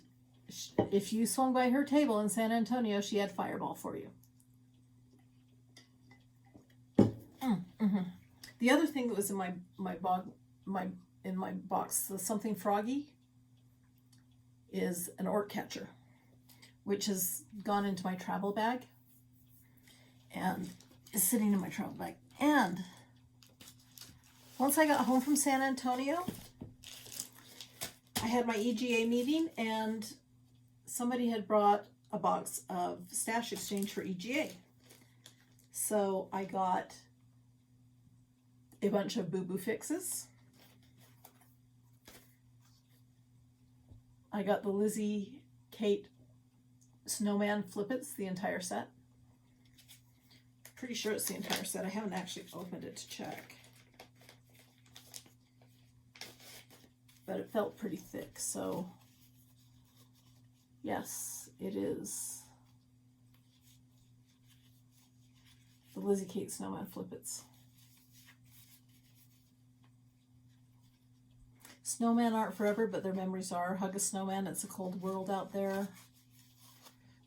if you swung by her table in San Antonio, she had Fireball for you. Mm-hmm. The other thing that was in my box, the Something Froggy, is an orc catcher, which has gone into my travel bag and is sitting in my travel bag. And once I got home from San Antonio, I had my EGA meeting and somebody had brought a box of stash exchange for EGA. So I got a bunch of Boo Boo Fixes. I got the Lizzie Kate Snowman Flippets, the entire set. Pretty sure it's the entire set. I haven't actually opened it to check. But it felt pretty thick, so yes, it is the Lizzie Kate Snowman Flippets. Snowmen aren't forever, but their memories are. Hug a snowman, it's a cold world out there.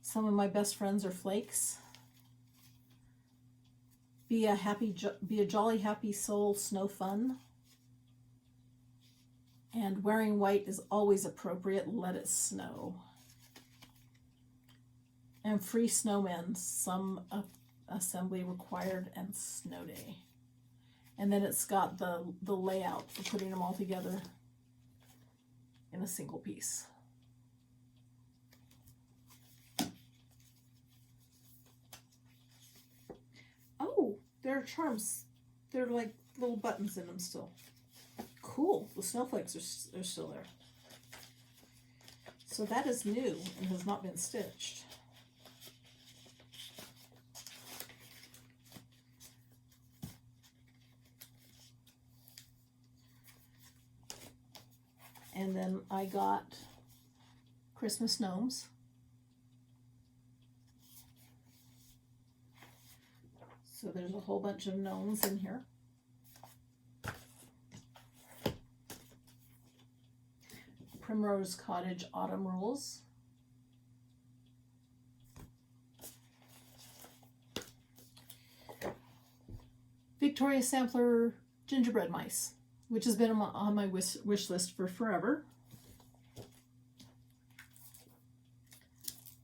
Some of my best friends are flakes. Be a jolly happy soul, snow fun. And wearing white is always appropriate, let it snow. And free snowmen, some assembly required, and snow day. And then it's got the layout for putting them all together in a single piece. Oh, there are charms. They're like little buttons in them still. Cool. The snowflakes are still there. So that is new and has not been stitched. And then I got Christmas gnomes. So there's a whole bunch of gnomes in here. Primrose Cottage Autumn Rules. Victoria Sampler Gingerbread Mice, which has been on my wish list for forever.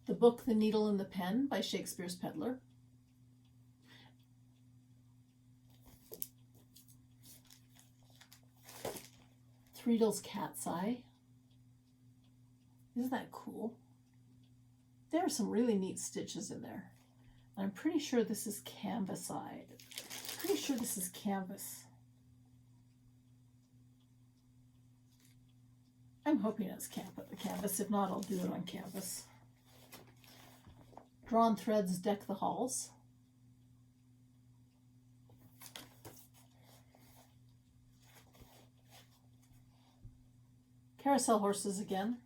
The book The Needle and the Pen by Shakespeare's Peddler. Threedle's Cat's Eye. Isn't that cool? There are some really neat stitches in there. I'm pretty sure this is canvas eye. Pretty sure this is canvas. I'm hoping it's canvas. If not, I'll do it on canvas. Drawn Threads Deck the Halls. Carousel Horses again.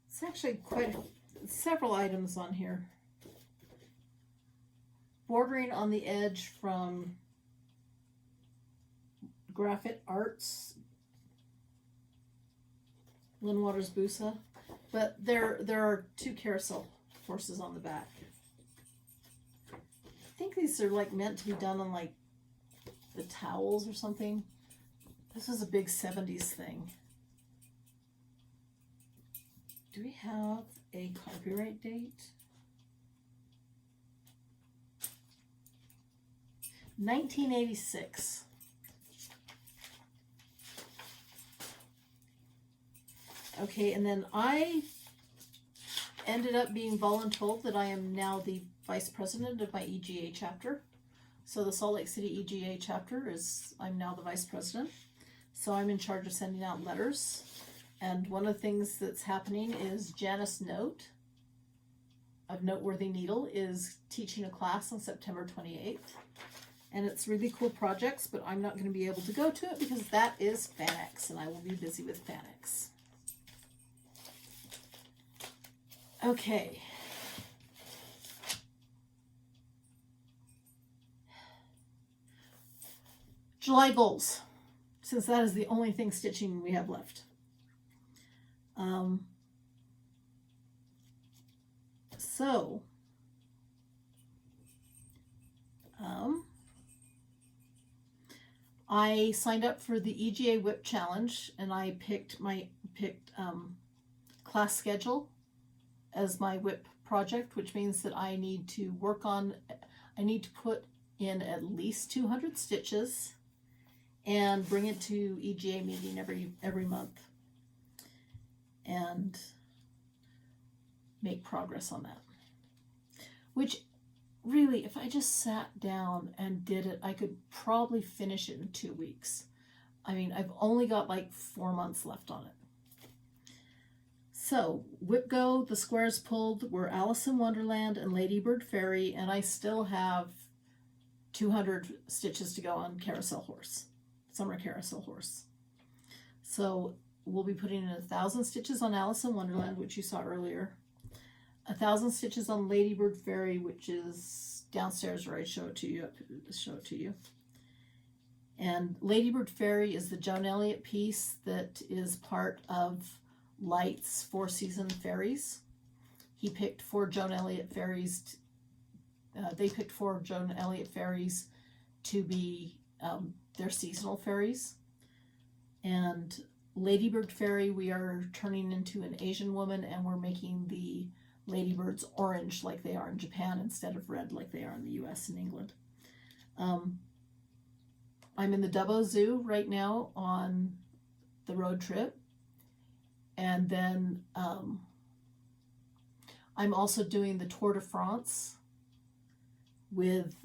It's actually several items on here. Bordering on the Edge from Graphic Arts, Lynn Waters Busa, but there are two carousel horses on the back. I think these are like meant to be done on like the towels or something. This was a big 70s thing. Do we have a copyright date? 1986. Okay, and then I ended up being voluntold that I am now the vice president of my EGA chapter. So the Salt Lake City EGA chapter I'm now the vice president. So I'm in charge of sending out letters. And one of the things that's happening is Janice Note of Noteworthy Needle is teaching a class on September 28th. And it's really cool projects, but I'm not going to be able to go to it because that is FanX, and I will be busy with FanX. Okay. July goals, since that is the only thing stitching we have left. I signed up for the EGA Whip Challenge, and I picked class schedule as my whip project, which means that I need to put in at least 200 stitches and bring it to EGA meeting every month and make progress on that. Which really, if I just sat down and did it, I could probably finish it in 2 weeks. I mean, I've only got like 4 months left on it. So, Whip Go, the squares pulled were Alice in Wonderland and Ladybird Fairy, and I still have 200 stitches to go on Carousel Horse, Summer Carousel Horse. So, we'll be putting in 1,000 stitches on Alice in Wonderland, which you saw earlier. 1,000 stitches on Ladybird Fairy, which is downstairs where I show it to you. And Ladybird Fairy is the Joan Elliott piece that is part of Light's 4-season fairies. He picked 4 Joan Elliott fairies. They picked 4 Joan Elliott fairies to be their seasonal fairies. And Ladybird Fairy, we are turning into an Asian woman, and we're making the ladybirds orange like they are in Japan instead of red like they are in the US and England. I'm in the Dubbo Zoo right now on the road trip. And then I'm also doing the Tour de France with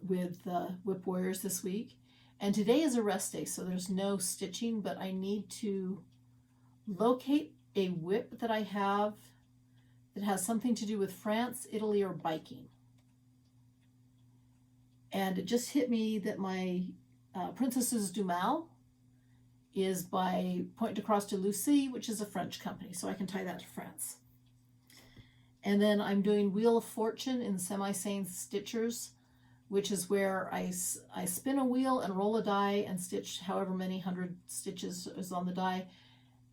Whip Warriors this week. And today is a rest day, so there's no stitching, but I need to locate a whip that I have that has something to do with France, Italy, or biking. And it just hit me that my Princesses du Mal is by Point de Croix de Lucie, which is a French company, so I can tie that to France. And then I'm doing Wheel of Fortune in Semi-Sane Stitchers, which is where I spin a wheel and roll a die and stitch however many 100 stitches is on the die.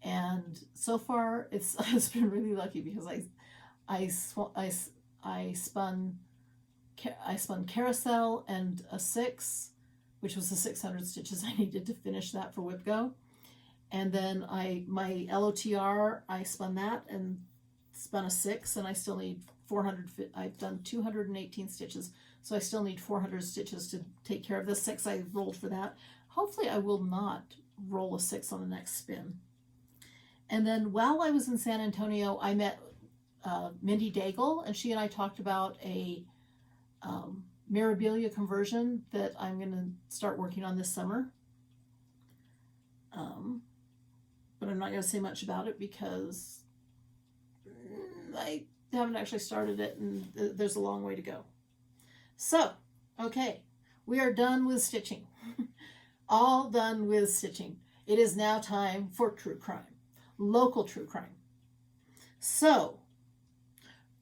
And so far, it's been really lucky because I spun Carousel and a 6, which was the 600 stitches I needed to finish that for Whip Go. And then my LOTR, I spun that and spun a 6, and I still need 400. I've done 218 stitches, so I still need 400 stitches to take care of the 6 I rolled for that. Hopefully I will not roll a 6 on the next spin. And then while I was in San Antonio, I met Mindy Daigle, and she and I talked about a Mirabilia conversion that I'm going to start working on this summer. But I'm not going to say much about it because I haven't actually started it, and there's a long way to go. So, okay, we are done with stitching. All done with stitching. It is now time for true crime. Local true crime. So,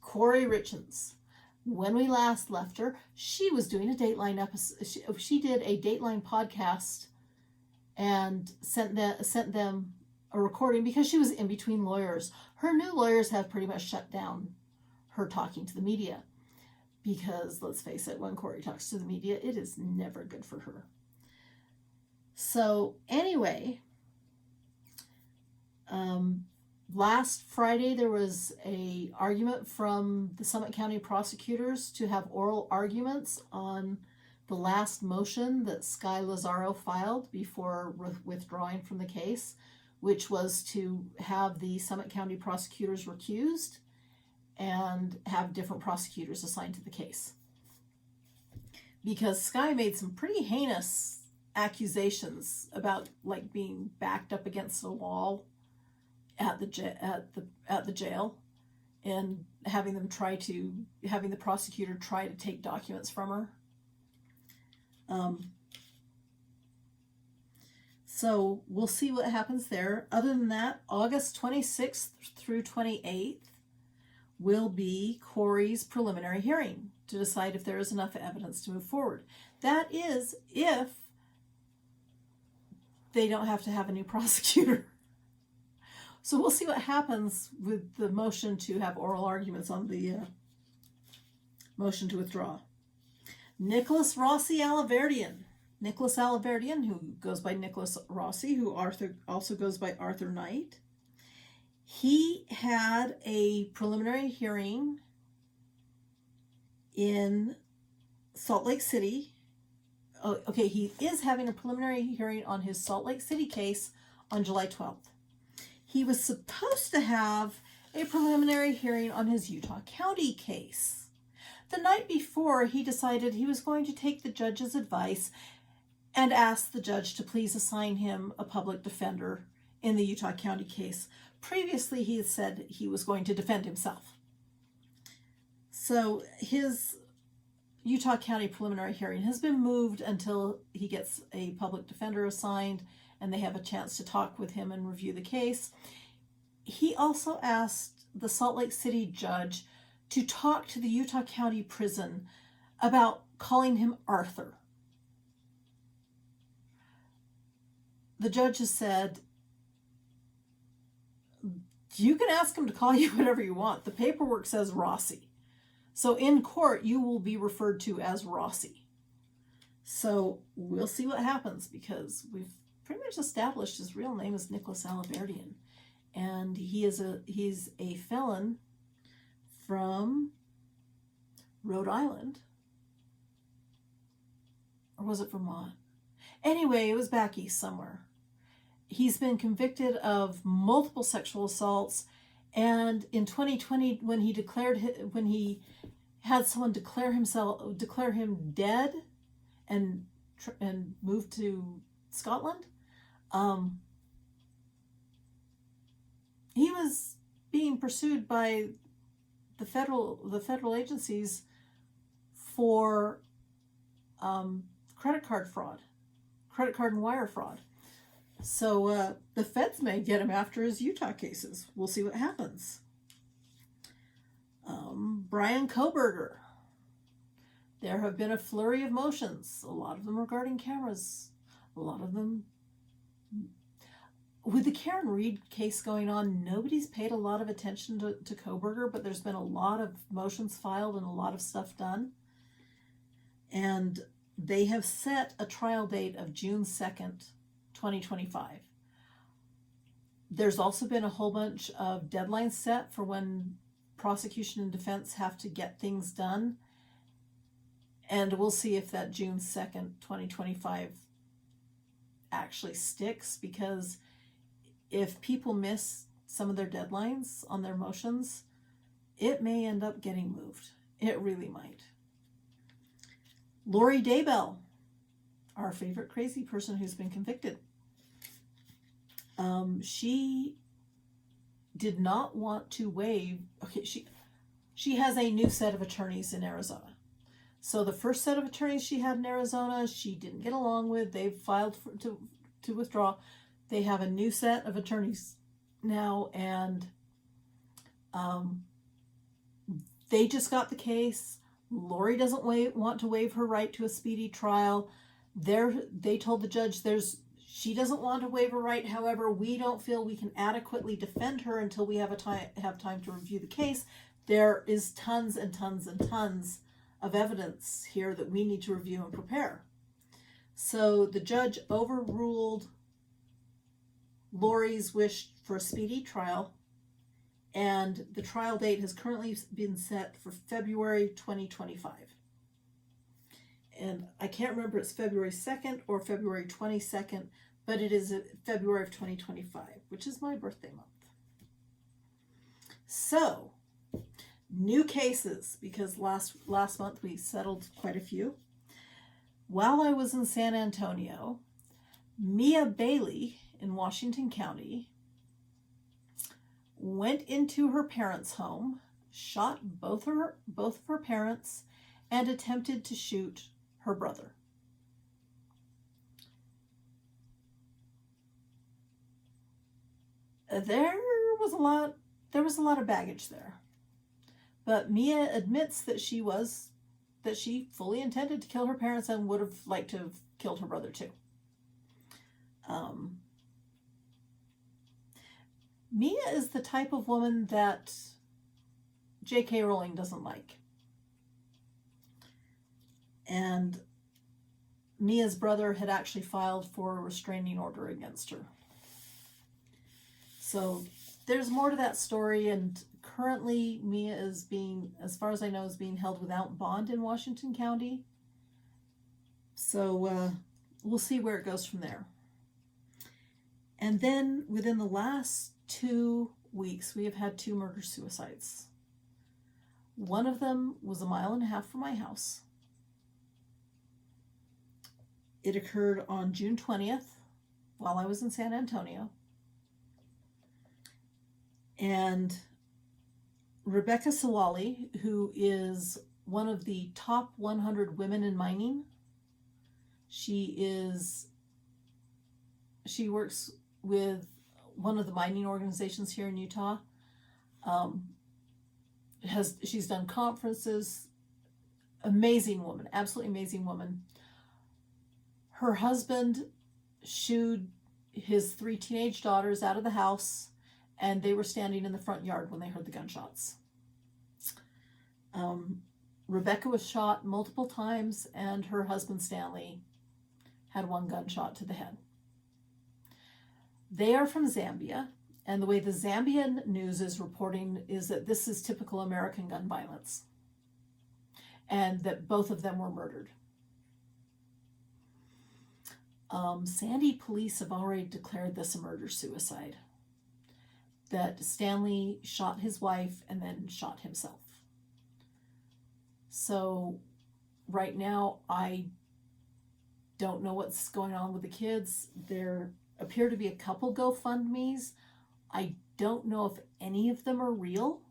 Kouri Richins. When we last left her, she was doing a Dateline episode. She did a Dateline podcast and sent them a recording because she was in between lawyers. Her new lawyers have pretty much shut down her talking to the media because, let's face it, when Kouri talks to the media, it is never good for her. So anyway, last Friday there was a argument from the Summit County prosecutors to have oral arguments on the last motion that Sky Lazaro filed before withdrawing from the case, which was to have the Summit County prosecutors recused and have different prosecutors assigned to the case. Because Sky made some pretty heinous accusations about like being backed up against a wall at the jail and having the prosecutor try to take documents from her. So we'll see what happens there. Other than that, August 26th through 28th will be Kouri's preliminary hearing to decide if there is enough evidence to move forward. That is if they don't have to have a new prosecutor. So we'll see what happens with the motion to have oral arguments on the motion to withdraw. Nicholas Rossi Alahverdian. Nicholas Alahverdian, who goes by Nicholas Rossi, who also goes by Arthur Knight. He had a preliminary hearing in Salt Lake City. Oh, okay, he is having a preliminary hearing on his Salt Lake City case on July 12th. He was supposed to have a preliminary hearing on his Utah County case. The night before, he decided he was going to take the judge's advice and ask the judge to please assign him a public defender in the Utah County case. Previously, he had said he was going to defend himself. So his Utah County preliminary hearing has been moved until he gets a public defender assigned and they have a chance to talk with him and review the case. He also asked the Salt Lake City judge to talk to the Utah County prison about calling him Arthur. The judge has said, you can ask him to call you whatever you want. The paperwork says Rossi. So in court, you will be referred to as Rossi. So we'll see what happens, because we've pretty much established his real name is Nicholas Alahverdian. And he's a felon from Rhode Island. Or was it Vermont? Anyway, it was back east somewhere. He's been convicted of multiple sexual assaults, and in 2020, when he had someone declare him dead, and moved to Scotland, he was being pursued by the federal agencies for credit card and wire fraud. So the feds may get him after his Utah cases. We'll see what happens. Bryan Kohlburger. There have been a flurry of motions, a lot of them regarding cameras, a lot of them. With the Karen Reed case going on, nobody's paid a lot of attention to Kohlburger, but there's been a lot of motions filed and a lot of stuff done. And they have set a trial date of June 2nd, 2025. There's also been a whole bunch of deadlines set for when prosecution and defense have to get things done. And we'll see if that June 2nd, 2025 actually sticks, because if people miss some of their deadlines on their motions, it may end up getting moved. It really might. Lori Daybell, our favorite crazy person who's been convicted. She did not want to waive. Okay, she has a new set of attorneys in Arizona. So the first set of attorneys she had in Arizona, she didn't get along with. They've filed to withdraw. They have a new set of attorneys now, and they just got the case. Lori doesn't want to waive her right to a speedy trial. They told the judge she doesn't want to waive her right. However, we don't feel we can adequately defend her until we have time to review the case. There is tons and tons and tons of evidence here that we need to review and prepare. So the judge overruled Lori's wish for a speedy trial, and the trial date has currently been set for February 2025. And I can't remember if it's February 2nd or February 22nd, but it is February of 2025, which is my birthday month. So, new cases, because last month we settled quite a few. While I was in San Antonio, Mia Bailey in Washington County went into her parents' home, shot both of her parents, and attempted to shoot her brother. There was a lot of baggage there. But Mia admits that she fully intended to kill her parents and would have liked to have killed her brother too. Mia is the type of woman that J.K. Rowling doesn't like. And Mia's brother had actually filed for a restraining order against her. So there's more to that story, and currently Mia is being, as far as I know, is being held without bond in Washington County. So we'll see where it goes from there. And then within the last 2 weeks, we have had 2 murder-suicides. One of them was 1.5 miles from my house. It occurred on June 20th while I was in San Antonio. And Rebecca Siwali, who is one of the top 100 women in mining, she works with one of the mining organizations here in Utah. She's done conferences. Amazing woman, absolutely amazing woman. Her husband shooed his 3 teenage daughters out of the house, and they were standing in the front yard when they heard the gunshots. Rebecca was shot multiple times, and her husband Stanley had 1 gunshot to the head. They are from Zambia, and the way the Zambian news is reporting is that this is typical American gun violence, and that both of them were murdered. Sandy police have already declared this a murder-suicide, that Stanley shot his wife and then shot himself. So right now, I don't know what's going on with the kids. There appear to be a couple GoFundMes. I don't know if any of them are real,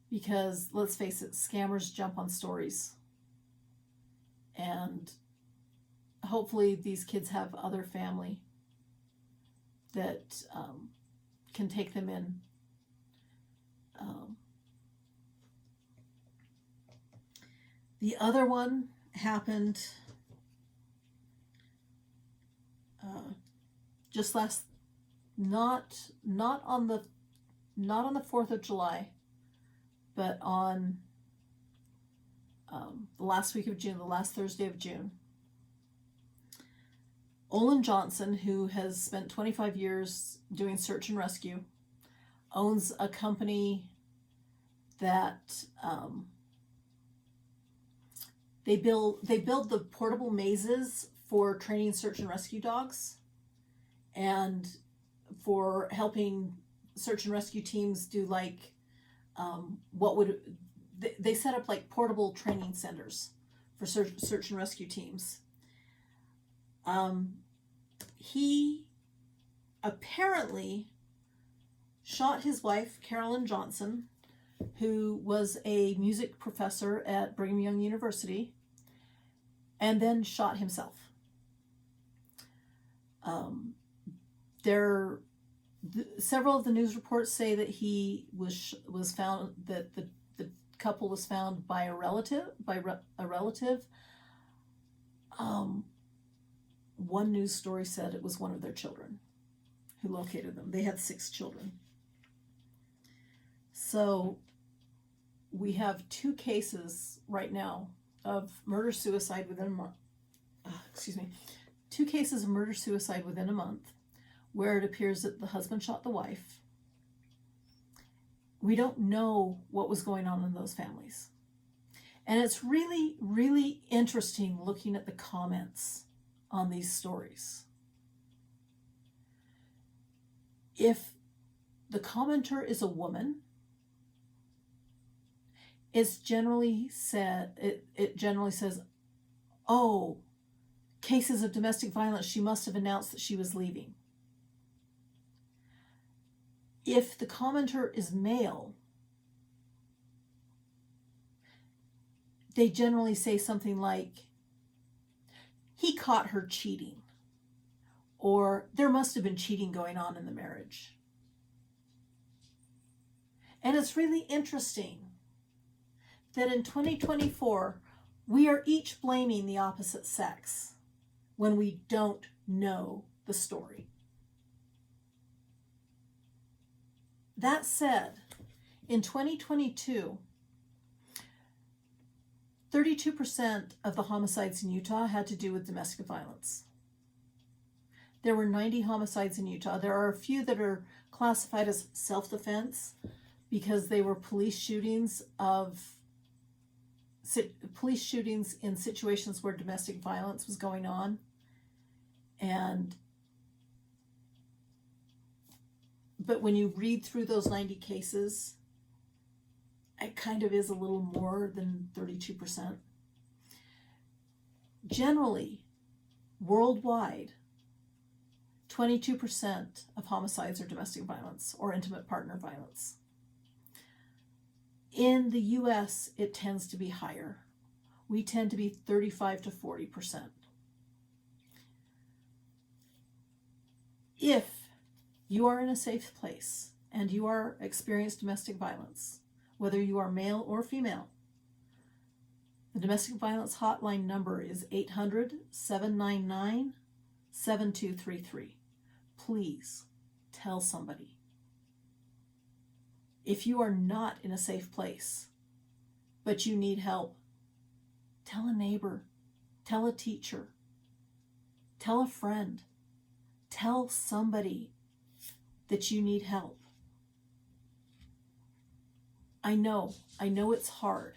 because let's face it, scammers jump on stories. And hopefully these kids have other family that can take them in. The other one happened just not on the 4th of July, but on the last week of June, the last Thursday of June. Olin Johnson, who has spent 25 years doing search and rescue, owns a company that they build the portable mazes for training search and rescue dogs, and for helping search and rescue teams do like they set up like portable training centers for search and rescue teams. He apparently shot his wife, Kerilyn Johnson, who was a music professor at Brigham Young University, and then shot himself. Several of the news reports say that he was found, that the couple was found by a relative. One news story said it was one of their children who located them. They had 6 children. So we have 2 cases right now of murder-suicide within a month. 2 cases of murder-suicide within a month, where it appears that the husband shot the wife. We don't know what was going on in those families. And it's really, really interesting looking at the comments on these stories. If the commenter is a woman, it generally says, oh, cases of domestic violence, she must have announced that she was leaving. If the commenter is male, they generally say something like, he caught her cheating, or there must have been cheating going on in the marriage. And it's really interesting that in 2024, we are each blaming the opposite sex when we don't know the story. That said, in 2022, 32% of the homicides in Utah had to do with domestic violence. There were 90 homicides in Utah. There are a few that are classified as self-defense because they were police shootings in situations where domestic violence was going on. But when you read through those 90 cases, it kind of is a little more than 32%. Generally, worldwide, 22% of homicides are domestic violence or intimate partner violence. In the US, it tends to be higher. We tend to be 35 to 40%. If you are in a safe place and you are experiencing domestic violence, whether you are male or female, the domestic violence hotline number is 800-799-7233. Please tell somebody. If you are not in a safe place, but you need help, tell a neighbor, tell a teacher, tell a friend, tell somebody that you need help. I know it's hard.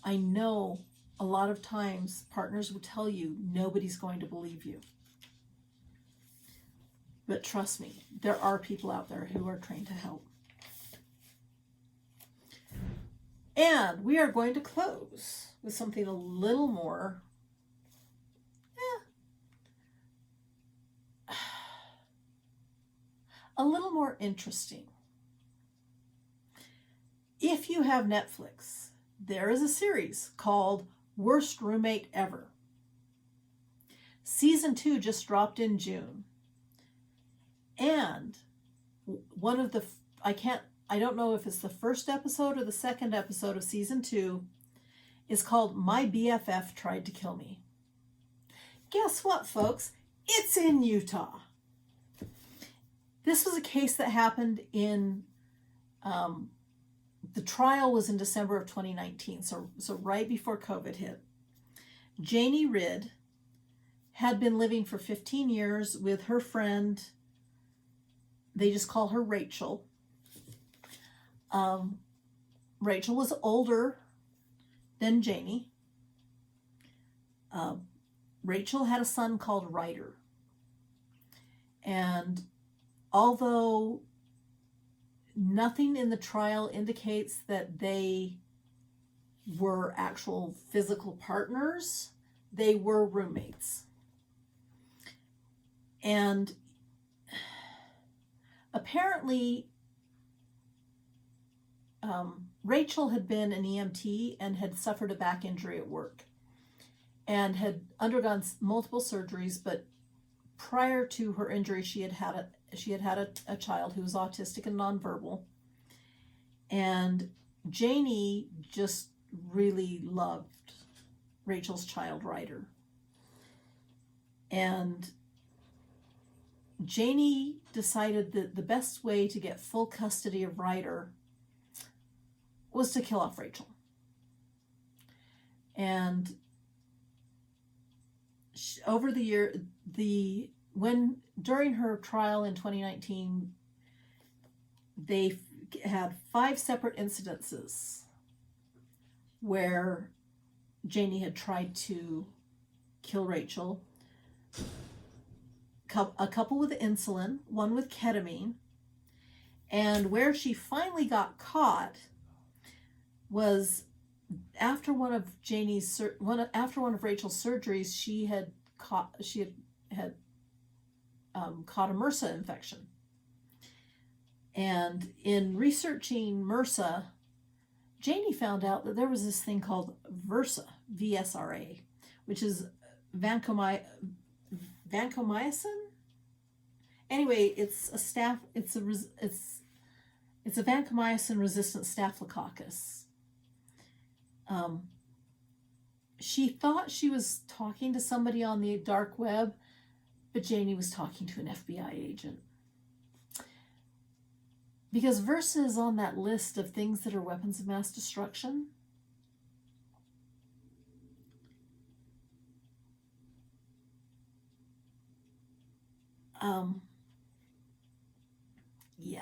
I know a lot of times partners will tell you nobody's going to believe you. But trust me, there are people out there who are trained to help. And we are going to close with something a little more interesting. If you have Netflix, there is a series called Worst Roommate Ever. Season 2 just dropped in June. And one of the, I don't know if it's the first episode or the second episode of season 2, is called My BFF Tried to Kill Me. Guess what, folks? It's in Utah. This was a case that happened in, the trial was in December of 2019, so right before COVID hit. Janie Ridd had been living for 15 years with her friend, they just call her Rachel. Rachel was older than Janie. Rachel had a son called Ryder. And although nothing in the trial indicates that they were actual physical partners, they were roommates. And apparently, Rachel had been an EMT and had suffered a back injury at work and had undergone multiple surgeries, but prior to her injury, she had had a child who was autistic and nonverbal. And Janie just really loved Rachel's child, Ryder. And Janie decided that the best way to get full custody of Ryder was to kill off Rachel. And over the year, during her trial in 2019, they had 5 separate incidences where Janie had tried to kill Rachel. A couple with insulin, one with ketamine, and where she finally got caught was after one of Rachel's surgeries. She had caught a MRSA infection, and in researching MRSA, Janie found out that there was this thing called VRSA, VSRA, which is vancomycin. Anyway, it's a vancomycin resistant staphylococcus. She thought she was talking to somebody on the dark web, but Janie was talking to an FBI agent. Because Versa is on that list of things that are weapons of mass destruction. Yeah.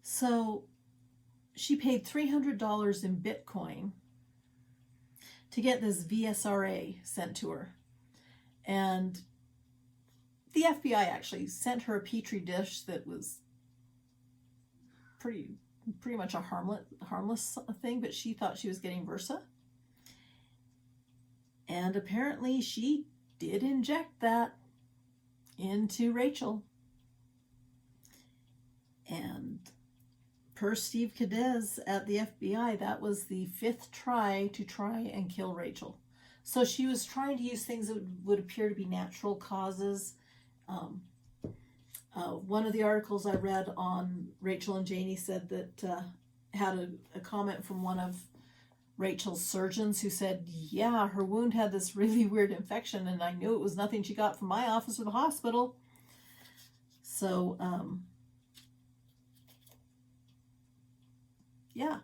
So she paid $300 in Bitcoin to get this VSRA sent to her. And the FBI actually sent her a petri dish that was pretty much a harmless thing, but she thought she was getting Versa. And apparently she did inject that into Rachel. And per Steve Cadez at the FBI, that was the 5th try to try and kill Rachel. So she was trying to use things that would appear to be natural causes. One of the articles I read on Rachel and Janie said that had a comment from one of Rachel's surgeons who said, yeah, her wound had this really weird infection, and I knew it was nothing she got from my office or the hospital. So, yeah.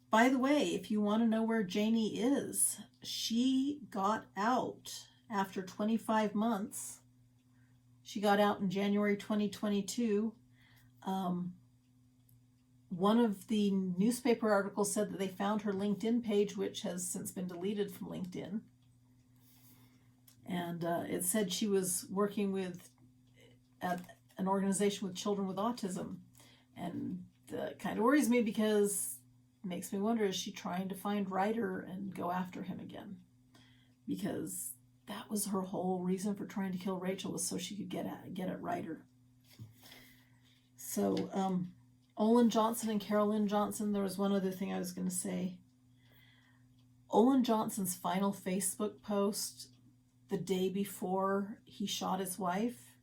By the way, if you want to know where Janie is, she got out after 25 months. She got out in January 2022. One of the newspaper articles said that they found her LinkedIn page, which has since been deleted from LinkedIn. And it said she was working at an organization with children with autism. And that kind of worries me because it makes me wonder, is she trying to find Ryder and go after him again? Because that was her whole reason for trying to kill Rachel, was so she could get at Ryder. So, Olin Johnson and Kerilyn Johnson, there was one other thing I was going to say. Olin Johnson's final Facebook post the day before he shot his wife,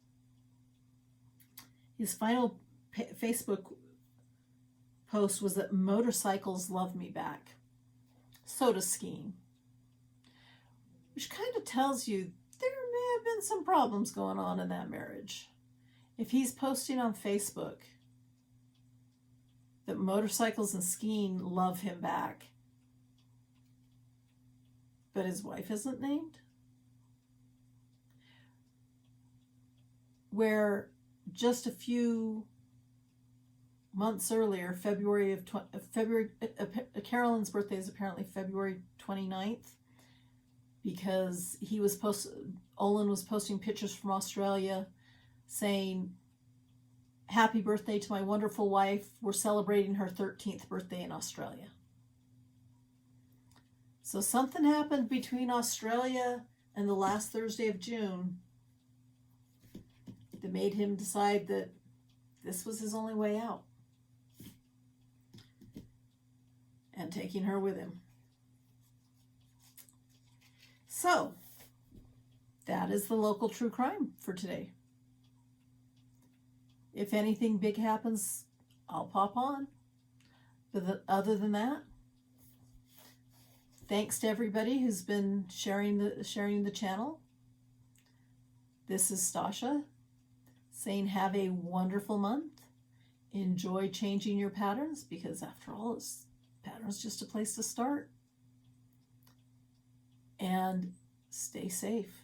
his final Facebook post was that motorcycles love me back. So does skiing. Which kind of tells you there may have been some problems going on in that marriage. If he's posting on Facebook that motorcycles and skiing love him back, but his wife isn't named, where just a few months earlier, Kerilyn's birthday is apparently February 29th, because Olin was posting pictures from Australia saying, happy birthday to my wonderful wife. We're celebrating her 13th birthday in Australia. So something happened between Australia and the last Thursday of June that made him decide that this was his only way out. And taking her with him. So, that is the local true crime for today. If anything big happens, I'll pop on. But other than that, thanks to everybody who's been sharing the channel. This is Stasha saying have a wonderful month. Enjoy changing your patterns, because after all, patterns just a place to start. And stay safe.